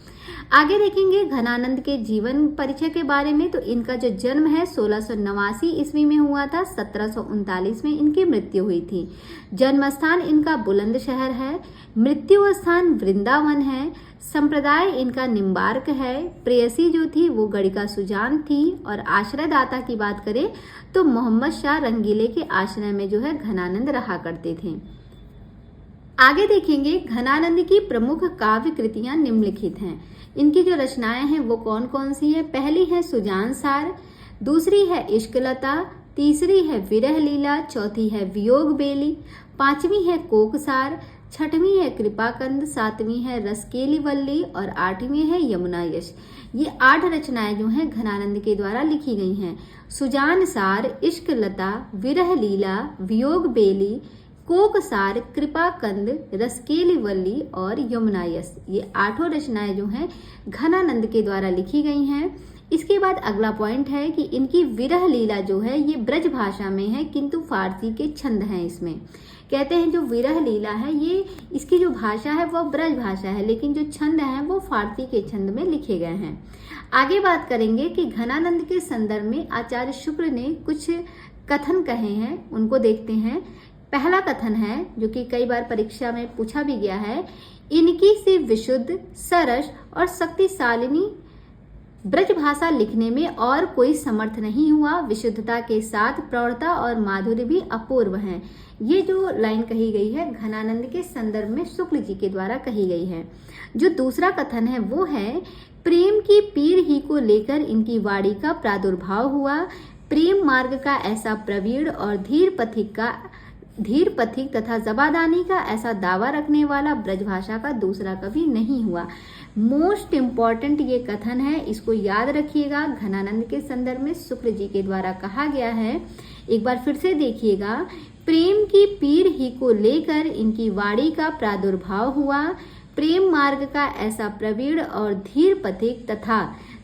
आगे देखेंगे घनानंद के जीवन परिचय के बारे में। तो इनका जो जन्म है 1689 ईस्वी में हुआ था, 1739 में इनकी मृत्यु हुई थी। जन्म स्थान इनका बुलंदशहर है, मृत्यु स्थान वृंदावन है, संप्रदाय इनका निम्बार्क है, प्रेयसी जो थी वो गणिका सुजान थी, और आश्रयदाता की बात करें तो मोहम्मद शाह रंगीले के आश्रय में जो है घनानंद रहा करते थे। आगे देखेंगे घनानंद की प्रमुख काव्य कृतियां निम्नलिखित हैं। इनकी जो रचनाएं हैं वो कौन कौन सी है, पहली है सुजान सार, दूसरी है इश्कलता, तीसरी है विरह लीला, चौथी है वियोग बेली, पांचवी है कोकसार, छठवीं है कृपाकंद, सातवीं है रसकेली वल्ली और आठवीं है यमुना यश। ये 8 रचनाएं जो हैं घनानंद के द्वारा लिखी गई हैं। सुजान सार, इश्कलता, विरह लीला, वियोग बेली, कोकसार, कृपाकंद, रसकेली वल्ली और यमुना यश, ये 8 रचनाएं जो हैं घनानंद के द्वारा लिखी गई हैं। इसके बाद अगला पॉइंट है कि इनकी विरह लीला जो है ये ब्रज भाषा में है, किंतु फारसी के छंद हैं इसमें। कहते हैं जो विरह लीला है ये इसकी जो भाषा है वो ब्रज भाषा है, लेकिन जो छंद हैं वो फारसी के छंद में लिखे गए हैं। आगे बात करेंगे कि घनानंद के संदर्भ में आचार्य शुक्ल ने कुछ कथन कहे हैं, उनको देखते हैं। पहला कथन है जो कि कई बार परीक्षा में पूछा भी गया है, इनकी सी विशुद्ध, सरस और शक्तिशालिनी ब्रजभाषा लिखने में और कोई समर्थ नहीं हुआ। विशुद्धता के साथ प्रौढ़ता और माधुर्य भी अपूर्व हैं। ये जो लाइन कही गई है घनानंद के संदर्भ में शुक्ल जी के द्वारा कही गई है। जो दूसरा कथन है वो है, प्रेम की पीर ही को लेकर इनकी वाणी का प्रादुर्भाव हुआ। प्रेम मार्ग का ऐसा प्रवीण और धीर पथिक तथा जबादानी का ऐसा दावा रखने वाला ब्रजभाषा का दूसरा कभी नहीं हुआ। मोस्ट इम्पॉर्टेंट ये कथन है, इसको याद रखिएगा। घनानंद के संदर्भ में शुक्ल जी के द्वारा कहा गया है, एक बार फिर से देखिएगा। प्रेम की पीर ही को लेकर इनकी वाणी का प्रादुर्भाव हुआ। प्रेम मार्ग का ऐसा प्रवीण और धीर पथिक तथा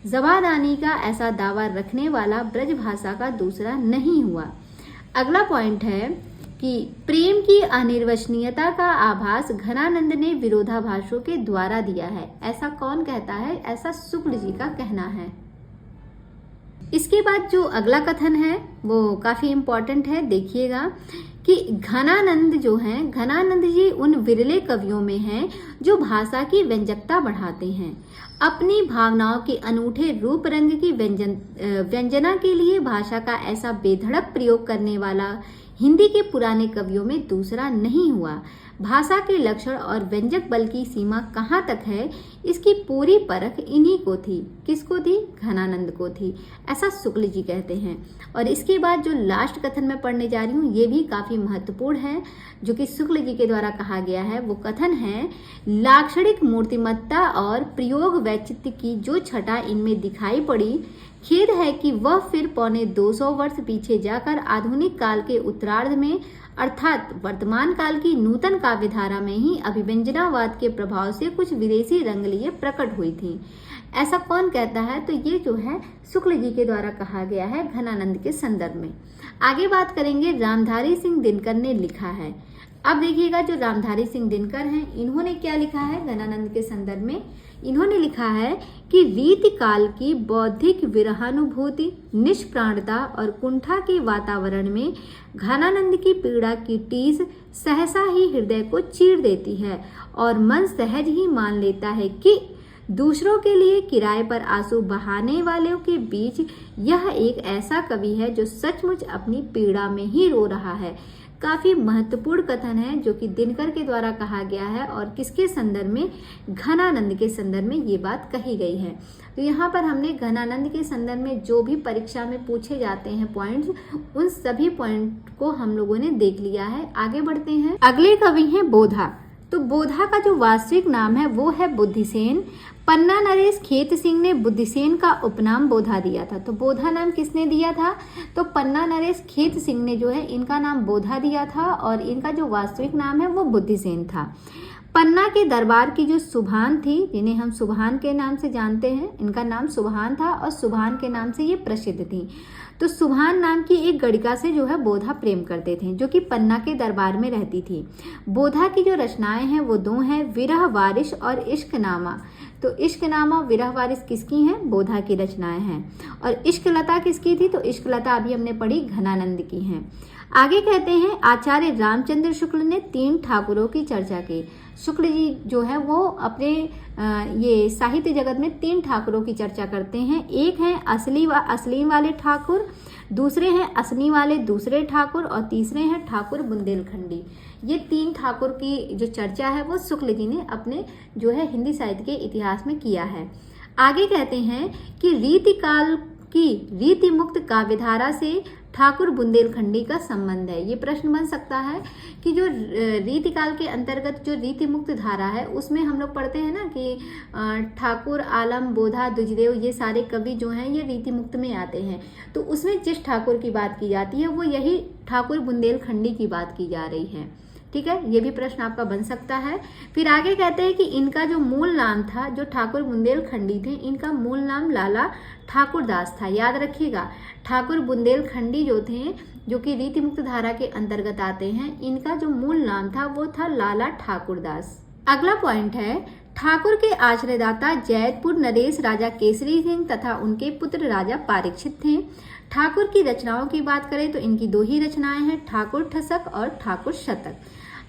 जबादानी का ऐसा दावा रखने वाला ब्रजभाषा का दूसरा नहीं हुआ। अगला पॉइंट है कि प्रेम की अनिर्वचनीयता का आभास घनानंद ने विरोधाभासों के द्वारा दिया है। ऐसा कौन कहता है? ऐसा शुक्ल जी का कहना है। इसके बाद जो अगला कथन है वो काफी इम्पोर्टेंट है, देखिएगा कि घनानंद जो हैं, घनानंद जी उन विरले कवियों में हैं जो भाषा की व्यंजकता बढ़ाते हैं। अपनी भावनाओं के अनूठे रूप रंग की व्यंजना के लिए भाषा का ऐसा बेधड़क प्रयोग करने वाला हिंदी के पुराने कवियों में दूसरा नहीं हुआ। भाषा के लक्षण और व्यंजक बल की सीमा कहाँ तक है, इसकी पूरी परख इन्हीं को थी। किसको थी? घनानंद को थी, ऐसा शुक्ल जी कहते हैं। और इसके बाद जो लास्ट कथन मैं पढ़ने जा रही हूँ ये भी काफी महत्वपूर्ण है, जो कि शुक्ल जी के द्वारा कहा गया है। वो कथन है, लाक्षणिक मूर्तिमत्ता और प्रयोग वैचित्र्य की जो छटा इनमें दिखाई पड़ी, खेद है कि वह फिर 225 वर्ष पीछे जाकर आधुनिक काल के उत्तरार्ध में अर्थात वर्तमान काल की नूतन काव्यधारा में ही अभिव्यंजनावाद के प्रभाव से कुछ विदेशी रंग लिए प्रकट हुई थी। ऐसा कौन कहता है? तो ये जो है शुक्ल जी के द्वारा कहा गया है घनानंद के संदर्भ में। आगे बात करेंगे, रामधारी सिंह दिनकर ने लिखा है। अब देखिएगा जो रामधारी सिंह दिनकर हैं, इन्होंने क्या लिखा है घनानंद के संदर्भ में? इन्होंने लिखा है कि रीति काल की बौद्धिक विरहानुभूति, निष्प्राणता और कुंठा के वातावरण में घनानंद की पीड़ा की टीस सहसा ही हृदय को चीर देती है और मन सहज ही मान लेता है कि दूसरों के लिए किराए पर आंसू बहाने वालों के बीच यह एक ऐसा कवि है जो सचमुच अपनी पीड़ा में ही रो रहा है। काफी महत्वपूर्ण कथन है जो कि दिनकर के द्वारा कहा गया है और किसके संदर्भ में, घनानंद के संदर्भ में ये बात कही गई है। तो यहाँ पर हमने घनानंद के संदर्भ में जो भी परीक्षा में पूछे जाते हैं पॉइंट्स, उन सभी पॉइंट को हम लोगों ने देख लिया है। आगे बढ़ते हैं। अगले कवि हैं बोधा। तो बोधा का जो वास्तविक नाम है वो है बुद्धिसेन। पन्ना नरेश खेत सिंह ने बुद्धिसेन का उपनाम बोधा दिया था। तो बोधा नाम किसने दिया था? तो पन्ना नरेश खेत सिंह ने जो है इनका नाम बोधा दिया था और इनका जो वास्तविक नाम है वो बुद्धिसेन था। पन्ना के दरबार की जो सुभान थी, जिन्हें हम सुभान के नाम से जानते हैं, इनका नाम सुभान था और सुभान के नाम से ये प्रसिद्ध थी। तो सुभान नाम की एक गणिका से जो है बोधा प्रेम करते थे, जो कि पन्ना के दरबार में रहती थी। बोधा की जो रचनाएं हैं वो दो हैं, विरह वारिश और इश्कनामा। तो इश्कनामा विरह वारिश किसकी हैं? बोधा की रचनाएं हैं। और इश्कलता किसकी थी? तो इश्कलता अभी हमने पढ़ी घनानंद की हैं। आगे कहते हैं आचार्य रामचंद्र शुक्ल ने 3 ठाकुरों की चर्चा की। शुक्ल जी जो है वो अपने ये साहित्य जगत में 3 ठाकुरों की चर्चा करते हैं। एक है असली वाले ठाकुर, दूसरे हैं असली वाले दूसरे ठाकुर और तीसरे हैं ठाकुर बुंदेलखंडी। ये 3 ठाकुर की जो चर्चा है वो शुक्ल जी ने अपने जो है हिंदी साहित्य के इतिहास में किया है। आगे कहते हैं कि रीतिकाल की रीति मुक्त काव्यधारा से ठाकुर बुंदेलखंडी का संबंध है। ये प्रश्न बन सकता है कि जो रीतिकाल के अंतर्गत जो रीति मुक्त धारा है उसमें हम लोग पढ़ते हैं ना कि ठाकुर, आलम, बोधा, द्विजदेव, ये सारे कवि जो हैं ये रीति मुक्त में आते हैं। तो उसमें जिस ठाकुर की बात की जाती है वो यही ठाकुर बुंदेलखंडी की बात की जा रही है। ठीक है, ये भी प्रश्न आपका बन सकता है। फिर आगे कहते हैं कि इनका जो मूल नाम था, जो ठाकुर बुंदेलखंडी थे, इनका मूल नाम लाला ठाकुरदास था। याद रखिएगा, ठाकुर बुंदेलखंडी जो थे, जो कि रीति मुक्त धारा के अंतर्गत आते हैं, इनका जो मूल नाम था वो था लाला ठाकुरदास। अगला पॉइंट है ठाकुर के आश्रयदाता जैतपुर नरेश राजा केसरी सिंह तथा उनके पुत्र राजा पारीक्षित थे। ठाकुर की रचनाओं की बात करें तो इनकी 2 ही रचनाएं हैं, ठाकुर ठसक और ठाकुर शतक।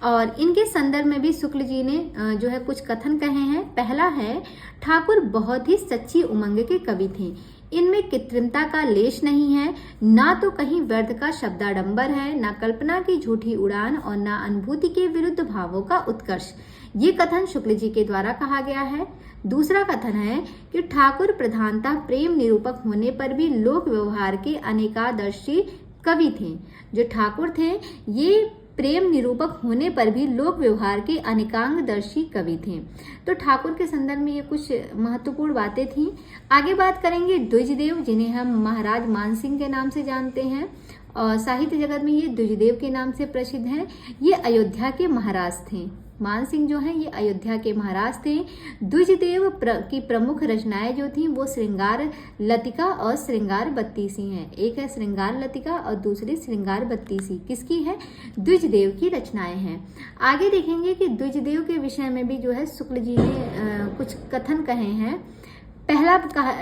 और इनके संदर्भ में भी शुक्ल जी ने जो है कुछ कथन कहे हैं। पहला है, ठाकुर बहुत ही सच्ची उमंग के कवि थे। इनमें कृत्रिमता का लेश नहीं है, ना तो कहीं व्यर्थ का शब्दाडंबर है, ना कल्पना की झूठी उड़ान और ना अनुभूति के विरुद्ध भावों का उत्कर्ष। ये कथन शुक्ल जी के द्वारा कहा गया है। दूसरा कथन है कि ठाकुर प्रधानतः प्रेम निरूपक होने पर भी लोक व्यवहार के अनेकादर्शी कवि थे। जो ठाकुर थे ये प्रेम निरूपक होने पर भी लोक व्यवहार के अनेकांगदर्शी कवि थे। तो ठाकुर के संदर्भ में ये कुछ महत्वपूर्ण बातें थीं। आगे बात करेंगे द्विजदेव, जिन्हें हम महाराज मानसिंह के नाम से जानते हैं और साहित्य जगत में ये द्विजदेव के नाम से प्रसिद्ध हैं। ये अयोध्या के महाराज थे। मानसिंह जो हैं ये अयोध्या के महाराज थे। द्विजदेव की प्रमुख रचनाएं जो थीं वो श्रृंगार लतिका और श्रृंगार बत्तीसी हैं। एक है श्रृंगार लतिका और दूसरी श्रृंगार बत्तीसी। किसकी है? द्विजदेव की रचनाएं हैं। आगे देखेंगे कि द्विजदेव के विषय में भी जो है शुक्ल जी ने कुछ कथन कहे हैं। पहला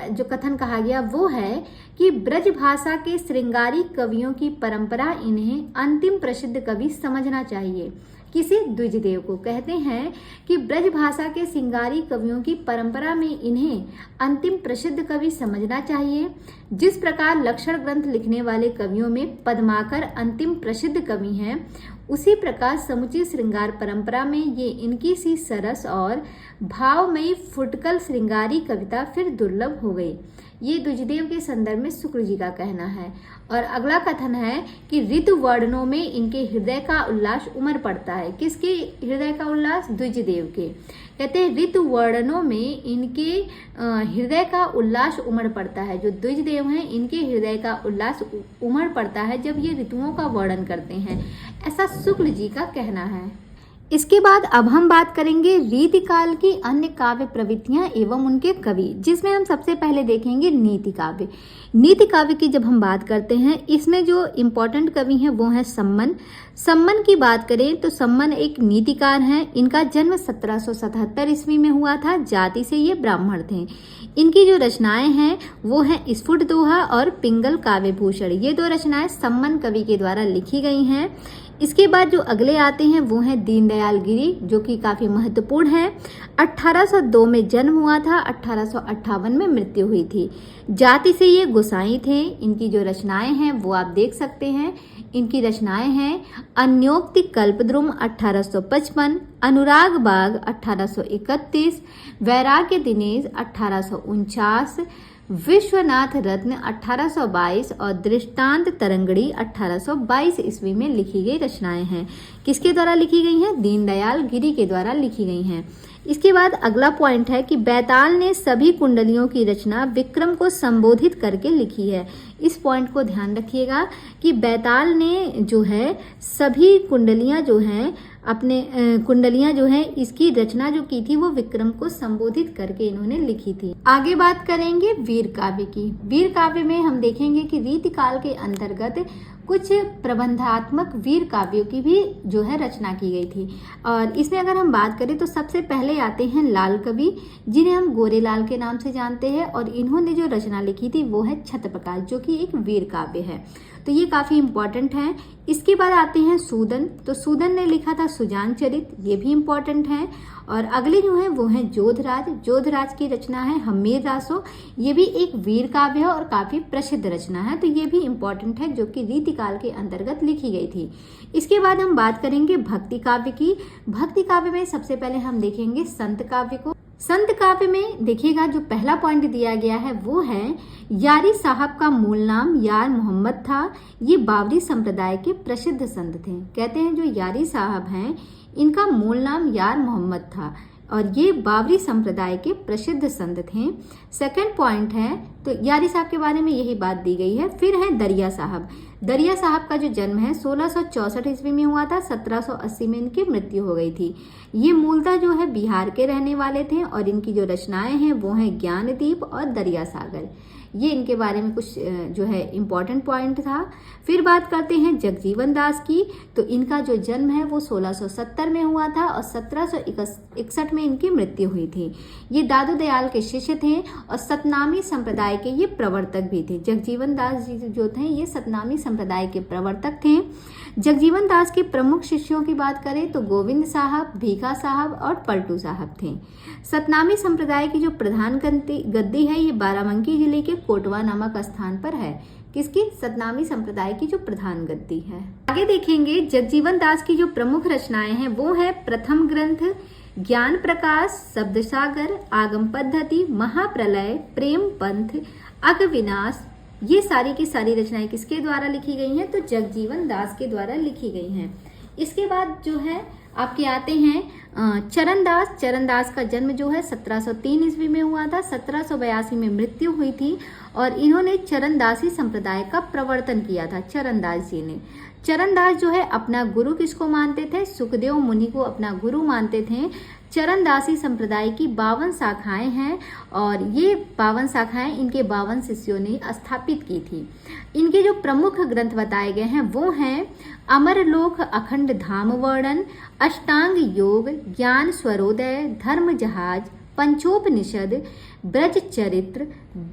जो कथन कहा गया वो है कि ब्रज भाषा के श्रृंगारी कवियों की परंपरा इन्हें अंतिम प्रसिद्ध कवि समझना चाहिए। किसी? द्विजदेव को। कहते हैं कि ब्रज भाषा के श्रृंगारी कवियों की परंपरा में इन्हें अंतिम प्रसिद्ध कवि समझना चाहिए। जिस प्रकार लक्षण ग्रंथ लिखने वाले कवियों में पद्माकर अंतिम प्रसिद्ध कवि हैं, उसी प्रकार समुचित श्रृंगार परंपरा में ये इनकी सी सरस और भावमयी फुटकल श्रृंगारी कविता फिर दुर्लभ हो गई। ये द्विजदेव के संदर्भ में शुक्ल जी का कहना है। और अगला कथन है कि ऋतु वर्णनों में इनके हृदय का उल्लास उमड़ पड़ता है। किसके हृदय का उल्लास? द्विजदेव के। कहते हैं ऋतु वर्णनों में इनके हृदय का उल्लास उमड़ पड़ता है। जो द्विजदेव हैं इनके हृदय का उल्लास उमड़ पड़ता है जब ये ऋतुओं का वर्णन करते हैं, ऐसा शुक्ल जी का कहना है। इसके बाद अब हम बात करेंगे रीतिकाल की अन्य काव्य प्रवृत्तियां एवं उनके कवि, जिसमें हम सबसे पहले देखेंगे नीति काव्य। नीति काव्य की जब हम बात करते हैं, इसमें जो इम्पोर्टेंट कवि हैं वो हैं सम्मन। सम्मन की बात करें तो सम्मन एक नीतिकार हैं। इनका जन्म 1777 ईस्वी में हुआ था। जाति से ये ब्राह्मण थे। इनकी जो रचनाएं हैं वो हैं स्फुट दोहा और पिंगल काव्य भूषण। ये 2 रचनाएं सम्मन कवि के द्वारा लिखी गई हैं। इसके बाद जो अगले आते हैं वो हैं दीनदयाल गिरी, जो कि काफ़ी महत्वपूर्ण है। 1802 में जन्म हुआ था, 1858 में मृत्यु हुई थी। जाति से ये गोसाई थे। इनकी जो रचनाएं हैं वो आप देख सकते हैं। इनकी रचनाएं हैं अन्योक्ति कल्पद्रुम 1855, अनुराग बाग 1831, वैराग्य दिनेश 1849, विश्वनाथ रत्न 1822 और दृष्टांत तरंगड़ी 1822 ईस्वी में लिखी गई रचनाएं हैं। किसके द्वारा लिखी गई हैं? दीनदयाल गिरी के द्वारा लिखी गई हैं। इसके बाद अगला पॉइंट है कि बैताल ने सभी कुंडलियों की रचना विक्रम को संबोधित करके लिखी है। इस पॉइंट को ध्यान रखिएगा कि बैताल ने जो है सभी कुंडलियां जो हैं इसकी रचना जो की थी वो विक्रम को संबोधित करके इन्होंने लिखी थी। आगे बात करेंगे वीर काव्य की। वीर काव्य में हम देखेंगे कि रीतिकाल के अंतर्गत कुछ प्रबंधात्मक वीर काव्यों की भी जो है रचना की गई थी। और इसमें अगर हम बात करें तो सबसे पहले आते हैं लाल कवि, जिन्हें हम गोरेलाल के नाम से जानते हैं, और इन्होंने जो रचना लिखी थी वो है छत्र प्रकाश, जो कि एक वीर काव्य है। तो ये काफी इंपॉर्टेंट है। इसके बाद आते हैं सूदन। तो सूदन ने लिखा था सुजान चरित, ये भी इंपॉर्टेंट है। और अगले जो है वो है जोधराज। जोधराज की रचना है हम्मीर रासो, ये भी एक वीर काव्य है और काफी प्रसिद्ध रचना है। तो ये भी इंपॉर्टेंट है, जो कि रीतिकाल के अंतर्गत लिखी गई थी। इसके बाद हम बात करेंगे भक्ति काव्य की। भक्ति काव्य में सबसे पहले हम देखेंगे संत काव्य को। संत काव्य में देखिएगा जो पहला पॉइंट दिया गया है वो है यारी साहब का मूल नाम यार मोहम्मद था। ये बावरी संप्रदाय के प्रसिद्ध संत थे। कहते हैं जो यारी साहब हैं इनका मूल नाम यार मोहम्मद था और ये बावरी संप्रदाय के प्रसिद्ध संत थे। सेकंड पॉइंट है तो यारी साहब के बारे में यही बात दी गई है। फिर है दरिया साहब। दरिया साहब का जो जन्म है 1664 ईस्वी में हुआ था, 1780 में इनकी मृत्यु हो गई थी। ये मूलतः जो है बिहार के रहने वाले थे और इनकी जो रचनाएं हैं वो हैं ज्ञानदीप और दरिया सागर। ये इनके बारे में कुछ जो है इम्पोर्टेंट पॉइंट था। फिर बात करते हैं जगजीवन दास की। तो इनका जो जन्म है वो 1670 में हुआ था और 1761 में इनकी मृत्यु हुई थी। ये दादू दयाल के शिष्य थे और सतनामी संप्रदाय के ये प्रवर्तक भी थे। जगजीवन दास जी जो थे ये सतनामी संप्रदाय के प्रवर्तक थे। जगजीवन दास के प्रमुख शिष्यों की बात करें तो गोविंद साहब, भीखा साहब और पलटू साहब थे। सतनामी संप्रदाय की जो प्रधान गद्दी है ये बाराबंकी जिले के कोटवा नामक स्थान पर है। किसकी? सतनामी संप्रदाय की जो प्रधान गद्दी है। आगे देखेंगे जगजीवन दास की जो प्रमुख रचनाएं हैं वो है प्रथम ग्रंथ, ज्ञान प्रकाश, शब्द सागर, आगम पद्धति, महाप्रलय, प्रेम पंथ, अगविनाश। ये सारी की सारी रचनाएं किसके द्वारा लिखी गई हैं? तो जगजीवन दास के द्वारा लिखी गई हैं। इसके बाद जो है आपके आते हैं चरणदास। चरणदास का जन्म जो है 1703 ईस्वी में हुआ था, 1782 में मृत्यु हुई थी और इन्होंने चरणदासी संप्रदाय का प्रवर्तन किया था। चरणदास जी ने। चरणदास जो है अपना गुरु किसको मानते थे? सुखदेव मुनि को अपना गुरु मानते थे। चरणदासी संप्रदाय की 52 शाखाएं हैं और ये 52 शाखाएं इनके 52 शिष्यों ने स्थापित की थी। इनके जो प्रमुख ग्रंथ बताए गए हैं वो हैं अमरलोक अखंड धाम वर्णन, अष्टांग योग, ज्ञान स्वरोदय, धर्म जहाज, पंचोपनिषद, ब्रज चरित्र,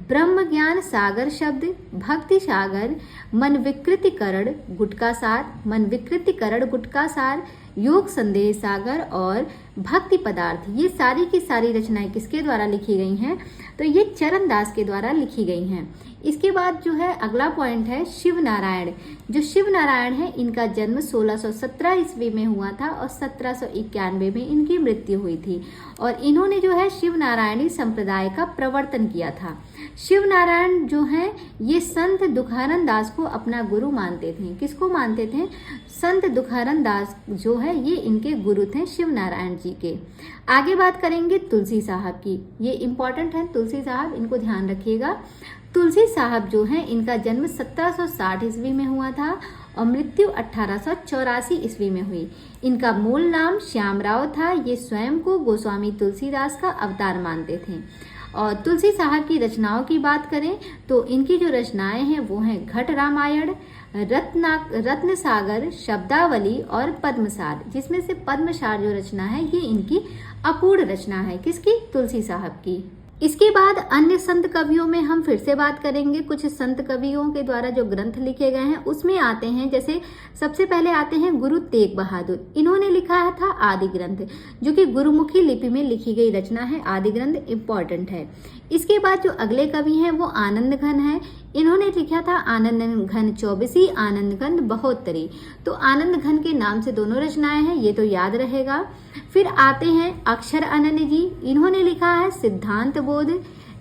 ब्रह्म ज्ञान सागर शब्द, भक्ति सागर, मन विकृतिकरण गुटका सार, मन विकृतिकरण गुटका सार, योग संदेह सागर और भक्ति पदार्थ। ये सारी की सारी रचनाएं किसके द्वारा लिखी गई हैं? तो ये चरणदास के द्वारा लिखी गई हैं। इसके बाद जो है अगला पॉइंट है शिव नारायण। जो शिव नारायण है इनका जन्म 1617 ईस्वी में हुआ था और 1791 में इनकी मृत्यु हुई थी और इन्होंने जो है शिव नारायणी संप्रदाय का प्रवर्तन किया था। शिव नारायण जो है ये संत दुखारन दास को अपना गुरु मानते थे। किसको मानते थे? संत दुखारन दास जो है ये इनके गुरु थे शिव नारायण जी के। आगे बात करेंगे तुलसी साहब की। ये इंपॉर्टेंट है तुलसी साहब, इनको ध्यान रखिएगा। तुलसी साहब जो है इनका जन्म 1760 ईस्वी में हुआ था और मृत्यु 1884 ईस्वी में हुई। इनका मूल नाम श्यामराव था। ये स्वयं को गोस्वामी तुलसीदास का अवतार मानते थे। और तुलसी साहब की रचनाओं की बात करें तो इनकी जो रचनाएं हैं वो हैं घट रामायण, रत्न सागर, शब्दावली और पद्मसार, जिसमें से पद्मसार जो रचना है ये इनकी अपूर्ण रचना है। किसकी? तुलसी साहब की। इसके बाद अन्य संत कवियों में हम फिर से बात करेंगे। कुछ संत कवियों के द्वारा जो ग्रंथ लिखे गए हैं उसमें आते हैं, जैसे सबसे पहले आते हैं गुरु तेग बहादुर। इन्होंने लिखा था आदि ग्रंथ, जो कि गुरुमुखी लिपि में लिखी गई रचना है। आदि ग्रंथ इंपॉर्टेंट है। इसके बाद जो अगले कवि हैं वो आनंद घन है। इन्होंने लिखा था आनंद घन चौबीसी, आनंद घन बहोत्तरी। तो आनंद घन के नाम से दोनों रचनाएं हैं, ये तो याद रहेगा। फिर आते हैं अक्षर अनन्य जी। इन्होंने लिखा है सिद्धांत बोध,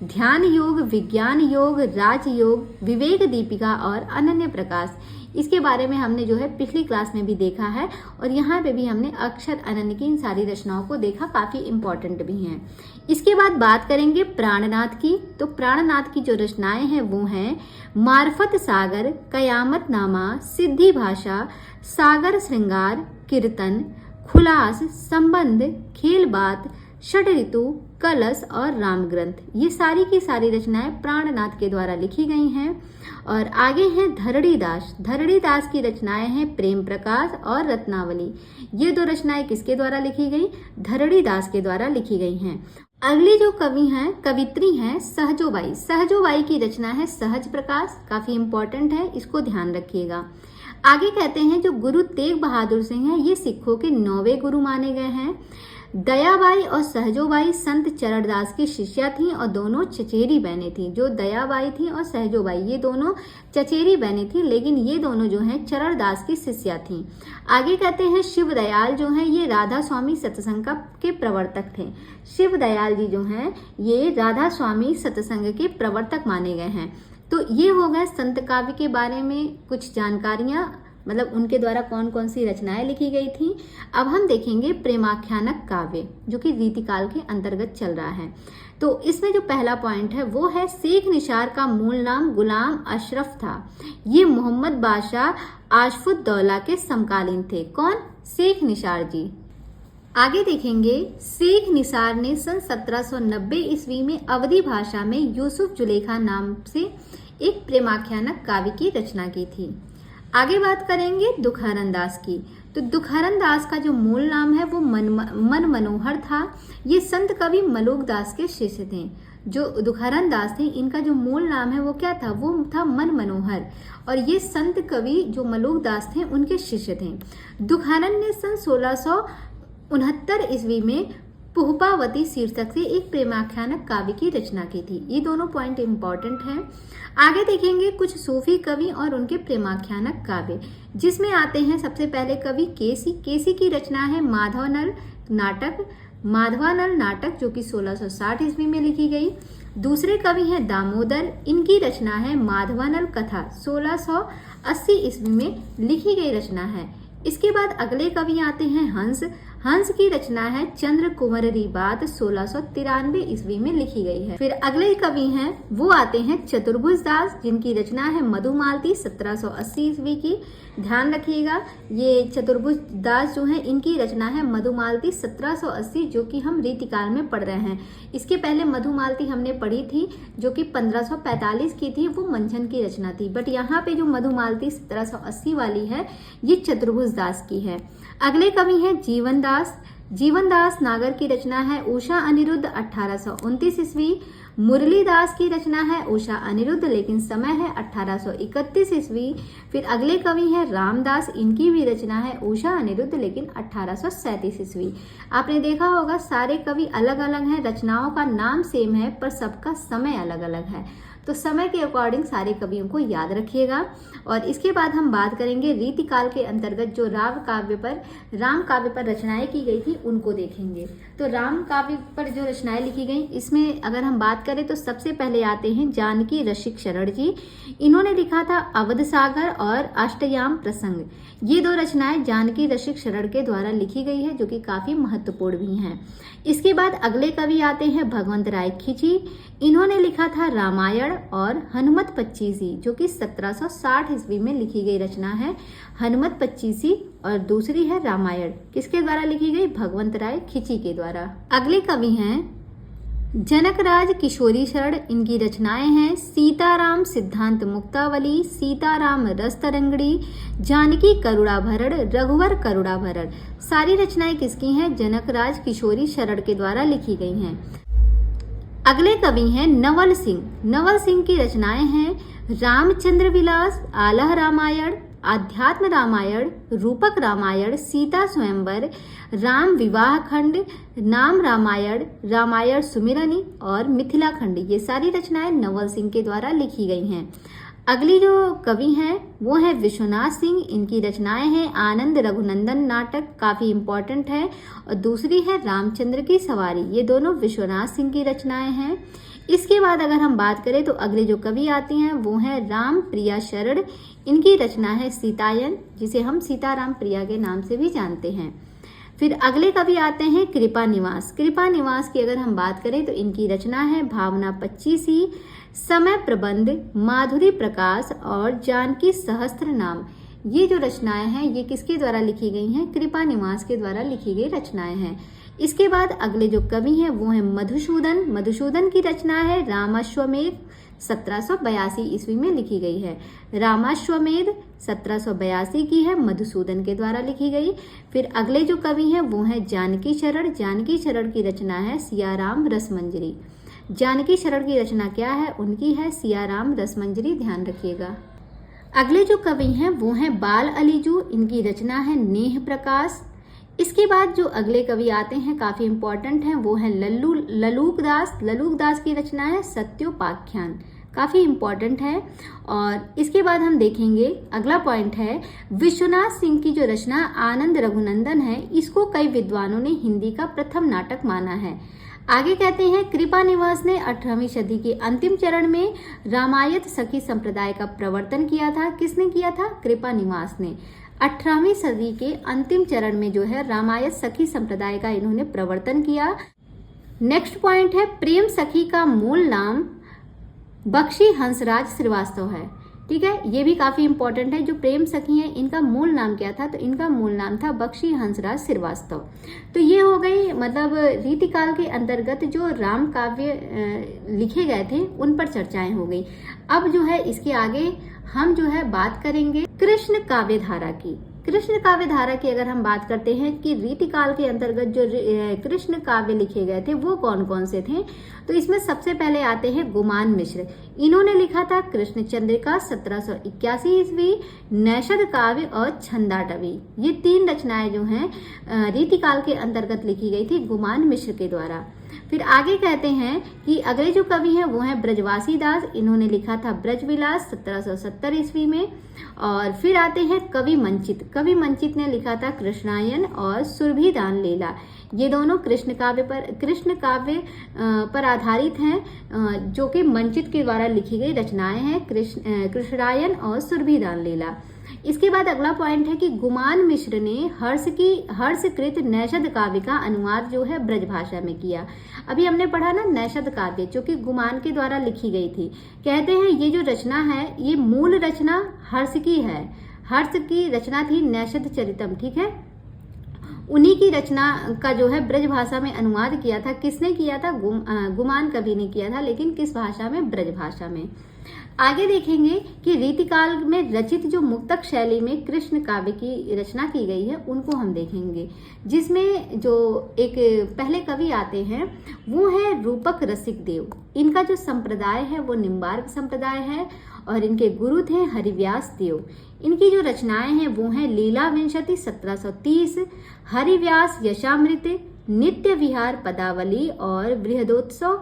ध्यान योग, विज्ञान योग, राजयोग, विवेक दीपिका और अनन्य प्रकाश। इसके बारे में हमने जो है पिछली क्लास में भी देखा है और यहाँ पे भी हमने अक्षर अनन्य की इन सारी रचनाओं को देखा, काफी इंपॉर्टेंट भी हैं। इसके बाद बात करेंगे प्राणनाथ की। तो प्राणनाथ की जो रचनाएं हैं वो हैं मार्फत सागर, कयामत नामा, सिद्धि भाषा, सागर श्रृंगार, कीर्तन, खुलास, संबंध, खेल बात, षड ऋतु, कलश और राम ग्रंथ। ये सारी की सारी रचनाएं प्राणनाथ के द्वारा लिखी गई हैं। और आगे हैं धरणीदास। धरणीदास की रचनाएं हैं प्रेम प्रकाश और रत्नावली। ये दो रचनाएं किसके द्वारा लिखी गई? धरणीदास के द्वारा लिखी गई हैं। अगली जो कवि हैं, कवित्री हैं सहजोबाई। सहजोबाई की रचना है सहज प्रकाश, काफी इंपॉर्टेंट है, इसको ध्यान रखिएगा। आगे कहते हैं जो गुरु तेग बहादुर सिंह हैं, ये सिखों के 9वें गुरु माने गए हैं। दयाबाई और सहजोबाई संत चरणदास की शिष्या थीं और दोनों चचेरी बहनें थीं। जो दयाबाई थी और सहजोबाई ये दोनों चचेरी बहनें थीं, लेकिन ये दोनों जो हैं चरणदास की शिष्या थीं। आगे कहते हैं शिव दयाल जो हैं ये राधा स्वामी सत्संग के प्रवर्तक थे। शिव दयाल जी जो हैं ये राधा स्वामी सत्संग के प्रवर्तक माने गए हैं। तो ये हो गए संत काव्य के बारे में कुछ जानकारियां, मतलब उनके द्वारा कौन कौन सी रचनाएं लिखी गई थी। अब हम देखेंगे प्रेमाख्यानक काव्य, जो कि रीतिकाल के अंतर्गत चल रहा है। तो इसमें जो पहला पॉइंट है वो है शेख निसार का मूल नाम गुलाम अशरफ था। ये मोहम्मद बादशाह आशफुद्दौला के समकालीन थे। कौन? शेख निसार जी। आगे देखेंगे शेख निसार ने सन 1790 ईस्वी में अवधी भाषा में यूसुफ जुलेखा नाम से एक प्रेमाख्यानक काव्य की रचना की थी। आगे बात करेंगे दुखहरन दास की। तो दुखहरन दास का जो मूल नाम है वो मन मनोहर था। ये संत कवि मलूक दास के शिष्य थे। जो दुखहरन दास थे इनका जो मूल नाम है वो क्या था? वो था मन मनोहर। और ये संत कवि जो मलूक दास थे उनके शिष्य थे। दुखहरन ने सन 1669 ईस्वी में पुष्पावती शीर्षक से एक प्रेमाख्यानक काव्य की रचना की थी। ये दोनों पॉइंट इंपॉर्टेंट हैं। आगे देखेंगे कुछ सूफी कवि और उनके प्रेमाख्यानक काव्य, जिसमें आते हैं सबसे पहले कवि केसी। केसी की रचना है माधवानल नाटक। माधवानल नाटक जो कि 1660 ईस्वी में लिखी गई। दूसरे कवि हैं दामोदर। इनकी रचना है माधवानल कथा, 1680 ईस्वी में लिखी गई रचना है। इसके बाद अगले कवि आते हैं हंस। हंस की रचना है चंद्र कुंवरी बात, 1693 ईस्वी में लिखी गई है। फिर अगले कवि हैं वो आते हैं चतुर्भुज दास, जिनकी रचना है मधुमालती, 1780 ईस्वी की। ध्यान रखिएगा, ये चतुर्भुज दास जो है इनकी रचना है मधुमालती 1780, जो कि हम रीतिकाल में पढ़ रहे हैं। इसके पहले मधुमालती हमने पढ़ी थी जो कि 1545 की थी, वो मंचन की रचना थी। बट यहाँ पे जो मधुमालती 1780 वाली है ये चतुर्भुज दास की है। अगले कवि हैं जीवन दास। जीवन दास नागर की रचना है उषा अनिरुद्ध, 1829 ईस्वी। मुरलीदास की रचना है उषा अनिरुद्ध, लेकिन समय है 1831 ईस्वी। फिर अगले कवि हैं रामदास। इनकी भी रचना है उषा अनिरुद्ध, लेकिन 1837 ईस्वी। आपने देखा होगा सारे कवि अलग अलग हैं, रचनाओं का नाम सेम है पर सबका समय अलग अलग है। तो समय के अकॉर्डिंग सारे कवियों को याद रखिएगा। और इसके बाद हम बात करेंगे रीतिकाल के अंतर्गत जो राम काव्य पर रचनाएं की गई थी उनको देखेंगे। तो राम काव्य पर जो रचनाएं लिखी गई, इसमें अगर हम बात करें तो सबसे पहले आते हैं जानकी रसिक शरण जी। इन्होंने लिखा था अवध सागर और अष्टयाम प्रसंग। ये दो रचनाएं जानकी रसिक शरण के द्वारा लिखी गई है, जो कि काफी महत्वपूर्ण भी हैं। इसके बाद अगले कवि आते हैं भगवंत राय खिची। इन्होंने लिखा था रामायण और हनुमत पच्चीसी, जो कि 1760 ईस्वी में लिखी गई रचना है हनुमत पच्चीसी, और दूसरी है रामायण। किसके द्वारा लिखी गई? भगवंत राय खिची के द्वारा। अगले कवि हैं जनकराज किशोरी शरण। इनकी रचनाएं हैं सीताराम सिद्धांत मुक्तावली, सीताराम रस तरंगड़ी, जानकी करुणाभरण, रघुवर करुणाभरण। सारी रचनाएं किसकी हैं? जनकराज किशोरी शरण के द्वारा लिखी गई हैं। अगले कवि हैं नवल सिंह। नवल सिंह की रचनाएं हैं रामचंद्र विलास, आलह रामायण, आध्यात्म रामायण, रूपक रामायण, सीता स्वयंवर, राम विवाह खंड, नाम रामायण, रामायण सुमिरनी और मिथिला खंड। ये सारी रचनाएं नवल सिंह के द्वारा लिखी गई हैं। अगली जो कवि हैं वो है विश्वनाथ सिंह। इनकी रचनाएं हैं आनंद रघुनंदन नाटक, काफी इंपॉर्टेंट है, और दूसरी है रामचंद्र की सवारी। ये दोनों विश्वनाथ सिंह की रचनाएं हैं। इसके बाद अगर हम बात करें तो अगले जो कवि आती हैं वो है राम प्रिया शरण। इनकी रचना है सीतायन, जिसे हम सीताराम प्रिया के नाम से भी जानते हैं। फिर अगले कवि आते हैं कृपा निवास। कृपा निवास की अगर हम बात करें तो इनकी रचना है भावना 25, समय प्रबंध, माधुरी प्रकाश और जानकी सहस्त्र नाम। ये जो रचनाएं हैं ये किसके द्वारा लिखी गई हैं? कृपा निवास के द्वारा लिखी गई रचनाएं हैं। इसके बाद अगले जो कवि हैं वो है मधुसूदन। मधुसूदन की रचना है रामाश्वमेध, 1782 ईस्वी में लिखी गई है। रामाश्वमेध 1782 की है, मधुसूदन के द्वारा लिखी गई। फिर अगले जो कवि हैं वो हैं जानकी शरण। जानकी शरण की रचना है सियाराम रसमंजरी। जानकी शरण की रचना क्या है? उनकी है सियाराम रसमंजरी, ध्यान रखिएगा। अगले जो कवि हैं वो हैं बाल अलीजू। इनकी रचना है नेह प्रकाश। इसके बाद जो अगले कवि आते हैं काफी इंपॉर्टेंट हैं, वो है ललूक दास। ललूक दास की रचना है सत्योपाख्यान, काफी इंपॉर्टेंट है। और इसके बाद हम देखेंगे अगला पॉइंट है विश्वनाथ सिंह की जो रचना आनंद रघुनंदन है, इसको कई विद्वानों ने हिंदी का प्रथम नाटक माना है। आगे कहते हैं कृपा निवास ने 18वीं सदी के अंतिम चरण में रामायत सखी संप्रदाय का प्रवर्तन किया था। किसने किया था? कृपा निवास ने। 18वीं सदी के अंतिम चरण में जो है रामायत सखी संप्रदाय का इन्होंने प्रवर्तन किया। नेक्स्ट पॉइंट है प्रेम सखी का मूल नाम बख्शी हंसराज श्रीवास्तव है। ठीक है, ये भी काफी इंपॉर्टेंट है। जो प्रेम सखी हैं इनका मूल नाम क्या था? तो इनका मूल नाम था बख्शी हंसराज श्रीवास्तव। तो ये हो गई मतलब रीतिकाल के अंतर्गत जो राम काव्य लिखे गए थे उन पर चर्चाएं हो गई। अब जो है इसके आगे हम जो है बात करेंगे कृष्ण काव्य धारा की। कृष्ण काव्य धारा की अगर हम बात करते हैं कि रीतिकाल के अंतर्गत जो कृष्ण काव्य लिखे गए थे वो कौन कौन से थे, तो इसमें सबसे पहले आते हैं गुमान मिश्र। इन्होंने लिखा था कृष्ण चंद्रिका 1781 ईस्वी, नैषद काव्य और छंदाटवी। ये 3 रचनाएं जो हैं रीतिकाल के अंतर्गत लिखी गई थी गुमान मिश्र के द्वारा। फिर आगे कहते हैं कि अगले जो कवि हैं वो हैं ब्रजवासी दास। इन्होंने लिखा था ब्रजविलास 1770 ईस्वी में। और फिर आते हैं कवि मंचित। कवि मंचित ने लिखा था कृष्णायन और सुरभिदान लीला। ये दोनों कृष्ण काव्य पर आधारित हैं, जो कि मंचित के द्वारा लिखी गई रचनाएं हैं, कृष्णायन और सुरभिदान लीला। इसके बाद अगला पॉइंट है कि गुमान मिश्र ने हर्षकृत नैषद काव्य का अनुवाद जो है ब्रज भाषा में किया। अभी हमने पढ़ा ना नैषद काव्य, जो कि गुमान के द्वारा लिखी गई थी। कहते हैं ये जो रचना है ये मूल रचना हर्ष की है। हर्ष की रचना थी नैषद चरितम। ठीक है, उन्हीं की रचना का जो है ब्रज भाषा में अनुवाद किया था। किसने किया था? गुमान कवि ने किया था, लेकिन किस भाषा में? ब्रज भाषा में। आगे देखेंगे कि रीतिकाल में रचित जो मुक्तक शैली में कृष्ण काव्य की रचना की गई है उनको हम देखेंगे, जिसमें जो एक पहले कवि आते हैं वो है रूपक रसिक देव। इनका जो संप्रदाय है वो निम्बार्क संप्रदाय है और इनके गुरु थे हरिव्यास देव। इनकी जो रचनाएं हैं वो हैं लीला विंशति 1730, हरिव्यास यशामृत, नित्य विहार पदावली और बृहदोत्सव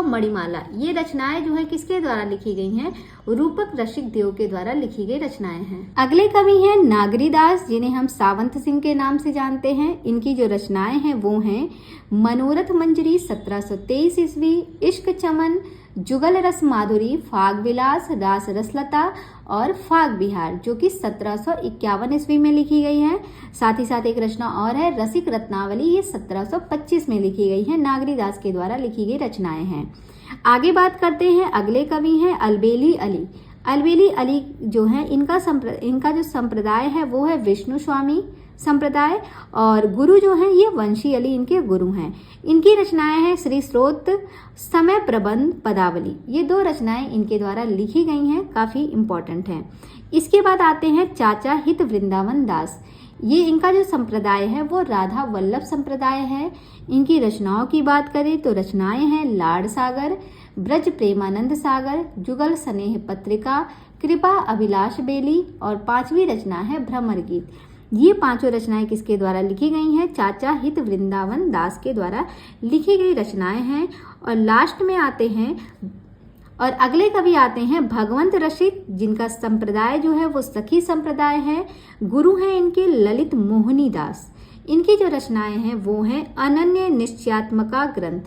मणिमाला। ये रचनाएं जो है किसके द्वारा लिखी गई हैं? रूपक रसिक देव के द्वारा लिखी गई रचनाएं हैं। अगले कवि हैं नागरीदास, जिन्हें हम सावंत सिंह के नाम से जानते हैं। इनकी जो रचनाएं हैं वो हैं मनोरथ मंजरी 1723 ईस्वी, इश्क चमन, जुगल रस माधुरी, फाग विलास, रास रसलता और फाग बिहार, जो कि 1751 ईस्वी में लिखी गई है। साथ ही साथ एक रचना और है रसिक रत्नावली, ये 1725 में लिखी गई है। नागरीदास के द्वारा लिखी गई रचनाएं हैं। आगे बात करते हैं, अगले कवि हैं अलबेली अली। अलबेली अली जो है इनका जो संप्रदाय है वो है विष्णु स्वामी संप्रदाय और गुरु जो हैं ये वंशी अली इनके गुरु हैं। इनकी रचनाएं हैं श्री स्रोत, समय प्रबंध, पदावली। ये 2 रचनाएं इनके द्वारा लिखी गई हैं, काफी इंपॉर्टेंट हैं। इसके बाद आते हैं चाचा हित वृंदावन दास। ये इनका जो संप्रदाय है वो राधा वल्लभ संप्रदाय है। इनकी रचनाओं की बात करें तो रचनाएं हैं लाड सागर, ब्रज प्रेमानंद सागर, जुगल स्नेह पत्रिका, कृपा अभिलाष बेली और 5वीं रचना है भ्रमर गीत। ये 5 रचनाएं किसके द्वारा लिखी गई हैं? चाचा हित वृंदावन दास के द्वारा लिखी गई रचनाएं हैं। और लास्ट में आते हैं और अगले कवि आते हैं भगवंत रसिक, जिनका संप्रदाय जो है वो सखी संप्रदाय है। गुरु हैं इनके ललित मोहनी दास। इनकी जो रचनाएं हैं वो हैं अनन्य निश्चयात्मका ग्रंथ।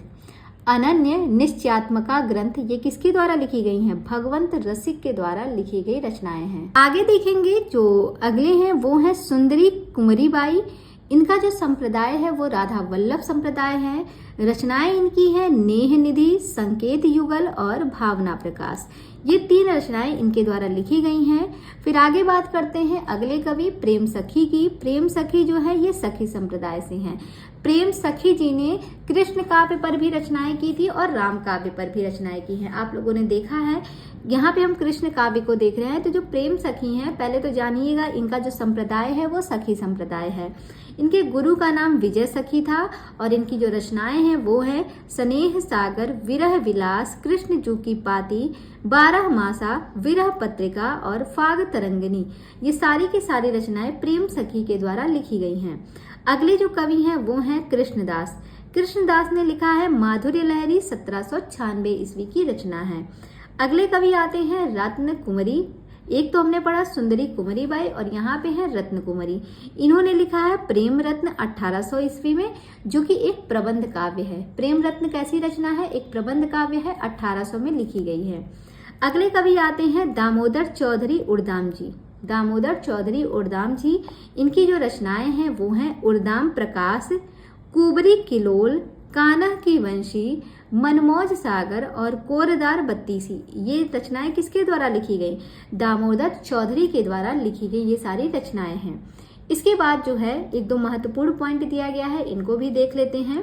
अनन्य निश्चयात्मका ग्रंथ ये किसके द्वारा लिखी गई हैं? भगवंत रसिक के द्वारा लिखी गई रचनाएं हैं। आगे देखेंगे जो अगले हैं वो हैं सुंदरी कुंवरी बाई। इनका जो संप्रदाय है वो राधा वल्लभ संप्रदाय है। रचनाएं इनकी है नेह निधि, संकेत युगल और भावना प्रकाश। ये 3 रचनाएं इनके द्वारा लिखी गई हैं। फिर आगे बात करते हैं अगले कवि प्रेम सखी की। प्रेम सखी जो है ये सखी संप्रदाय से हैं। प्रेम सखी जी ने कृष्ण काव्य पर भी रचनाएं की थी और राम काव्य पर भी रचनाएं की हैं। आप लोगों ने देखा है, यहाँ पे हम कृष्ण काव्य को देख रहे हैं। तो जो प्रेम सखी हैं, पहले तो जानिएगा इनका जो संप्रदाय है वो सखी संप्रदाय है। इनके गुरु का नाम विजय सखी था और इनकी जो रचनाएं हैं वो है स्नेह सागर, विरह विलास, कृष्ण जू की पाती, 12 मासा, विरह पत्रिका और फाग तरंगिनी। ये सारी की सारी रचनाएं प्रेम सखी के द्वारा लिखी गई हैं। अगले जो कवि हैं वो हैं कृष्णदास। कृष्णदास ने लिखा है माधुर्य लहरी, 1796 ईस्वी की रचना है। अगले कवि आते हैं रत्न कुंवरी। एक तो हमने पढ़ा सुंदरी कुंवरी बाई और यहाँ पे है रत्न कुंवरी। इन्होंने लिखा है प्रेम रत्न 1800 ईस्वी में, जो कि एक प्रबंध काव्य है। प्रेम रत्न कैसी रचना है? एक प्रबंध काव्य है, 1800 में लिखी गई है। अगले कवि आते हैं दामोदर चौधरी उड़दाम जी। दामोदर चौधरी उड़दाम जी, इनकी जो रचनाएं हैं वो हैं उड़दाम प्रकाश, कुबरी किलोल, कान्हा की वंशी, मनमौज सागर और कोरदार बत्तीसी। ये रचनाएं किसके द्वारा लिखी गई? दामोदर चौधरी के द्वारा लिखी गई ये सारी रचनाएं हैं। इसके बाद जो है 1-2 महत्वपूर्ण पॉइंट दिया गया है, इनको भी देख लेते हैं।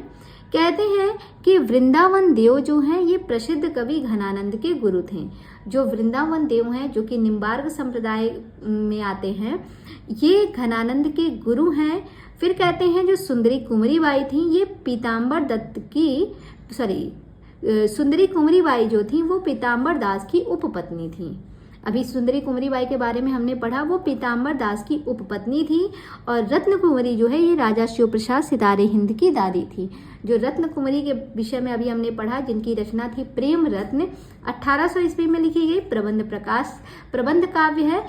कहते हैं कि वृंदावन देव जो हैं ये प्रसिद्ध कवि घनानंद के गुरु थे। जो वृंदावन देव हैं जो कि निम्बार्क संप्रदाय में आते हैं, ये घनानंद के गुरु हैं। फिर कहते हैं जो सुंदरी कुंवरी बाई थी ये पीताम्बर दत्त की सुंदरी कुंवरी बाई जो थी वो पीताम्बर दास की उपपत्नी थी। अभी सुंदरी कुंवरी बाई के बारे में हमने पढ़ा, वो पीताम्बर दास की उपपत्नी थी। और रत्न कुंवरी जो है ये राजा शिव प्रसाद सितारे हिंद की दादी थी। जो रत्न कुंवरी के विषय में अभी हमने पढ़ा, जिनकी रचना थी प्रेम रत्न, 1800 ईस्वी में लिखी गई प्रबंध काव्य है।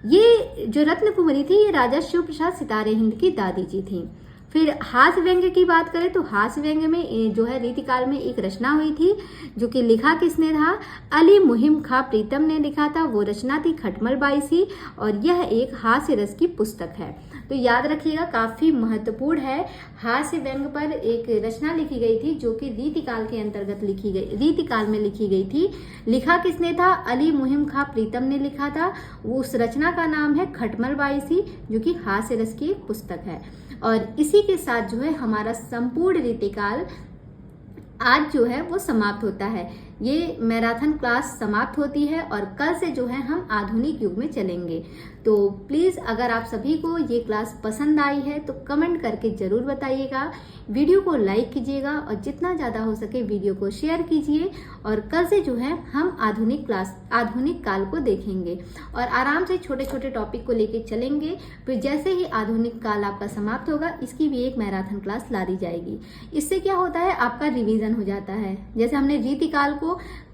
ये जो रत्न कुंवरी थी ये राजा शिव प्रसाद सितारे हिंद की दादी जी थी। फिर हास्य व्यंग्य की बात करें तो हास्य व्यंग्य में जो है रीतिकाल में एक रचना हुई थी, जो कि लिखा किसने था? अली मुहिम खां प्रीतम ने लिखा था। वो रचना थी खटमल बाई सी और यह एक हास्य रस की पुस्तक है। तो याद रखिएगा, काफी महत्वपूर्ण है। हास्य व्यंग्य पर एक रचना लिखी गई थी जो कि रीतिकाल के अंतर्गत रीतिकाल में लिखी गई थी। लिखा किसने था? अली मुहिम खां प्रीतम ने लिखा था। वो उस रचना का नाम है खटमल बाई सी, जो कि हास्य रस की एक पुस्तक है। और इसी के साथ जो है हमारा संपूर्ण रीतिकाल आज जो है वो समाप्त होता है। ये मैराथन क्लास समाप्त होती है और कल से जो है हम आधुनिक युग में चलेंगे। तो प्लीज़ अगर आप सभी को ये क्लास पसंद आई है तो कमेंट करके ज़रूर बताइएगा, वीडियो को लाइक कीजिएगा और जितना ज़्यादा हो सके वीडियो को शेयर कीजिए। और कल से जो है हम आधुनिक काल को देखेंगे और आराम से छोटे छोटे टॉपिक को लेके चलेंगे। फिर जैसे ही आधुनिक काल आपका समाप्त होगा, इसकी भी एक मैराथन क्लास ला दी जाएगी। इससे क्या होता है, आपका रिवीजन हो जाता है। जैसे हमने रीतिकाल को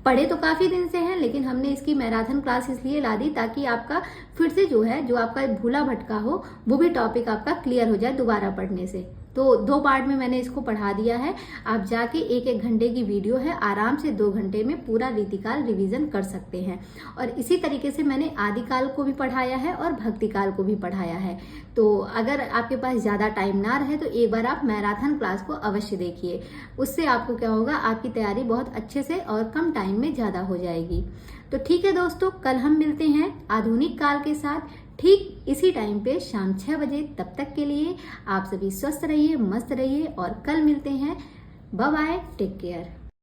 पढ़े तो काफी दिन से हैं, लेकिन हमने इसकी मैराथन क्लास इसलिए ला दी ताकि आपका फिर से जो है, जो आपका भूला भटका हो, वो भी टॉपिक आपका क्लियर हो जाए दोबारा पढ़ने से। तो 2 पार्ट में मैंने इसको पढ़ा दिया है। आप जाके 1-1 घंटे की वीडियो है, आराम से 2 घंटे में पूरा रीतिकाल रिवीजन कर सकते हैं। और इसी तरीके से मैंने आदिकाल को भी पढ़ाया है और भक्तिकाल को भी पढ़ाया है। तो अगर आपके पास ज़्यादा टाइम ना रहे तो एक बार आप मैराथन क्लास को अवश्य देखिए। उससे आपको क्या होगा, आपकी तैयारी बहुत अच्छे से और कम टाइम में ज़्यादा हो जाएगी। तो ठीक है दोस्तों, कल हम मिलते हैं आधुनिक काल के साथ ठीक इसी टाइम पे शाम 6 बजे। तब तक के लिए आप सभी स्वस्थ रहिए, मस्त रहिए और कल मिलते हैं। Bye bye, take care.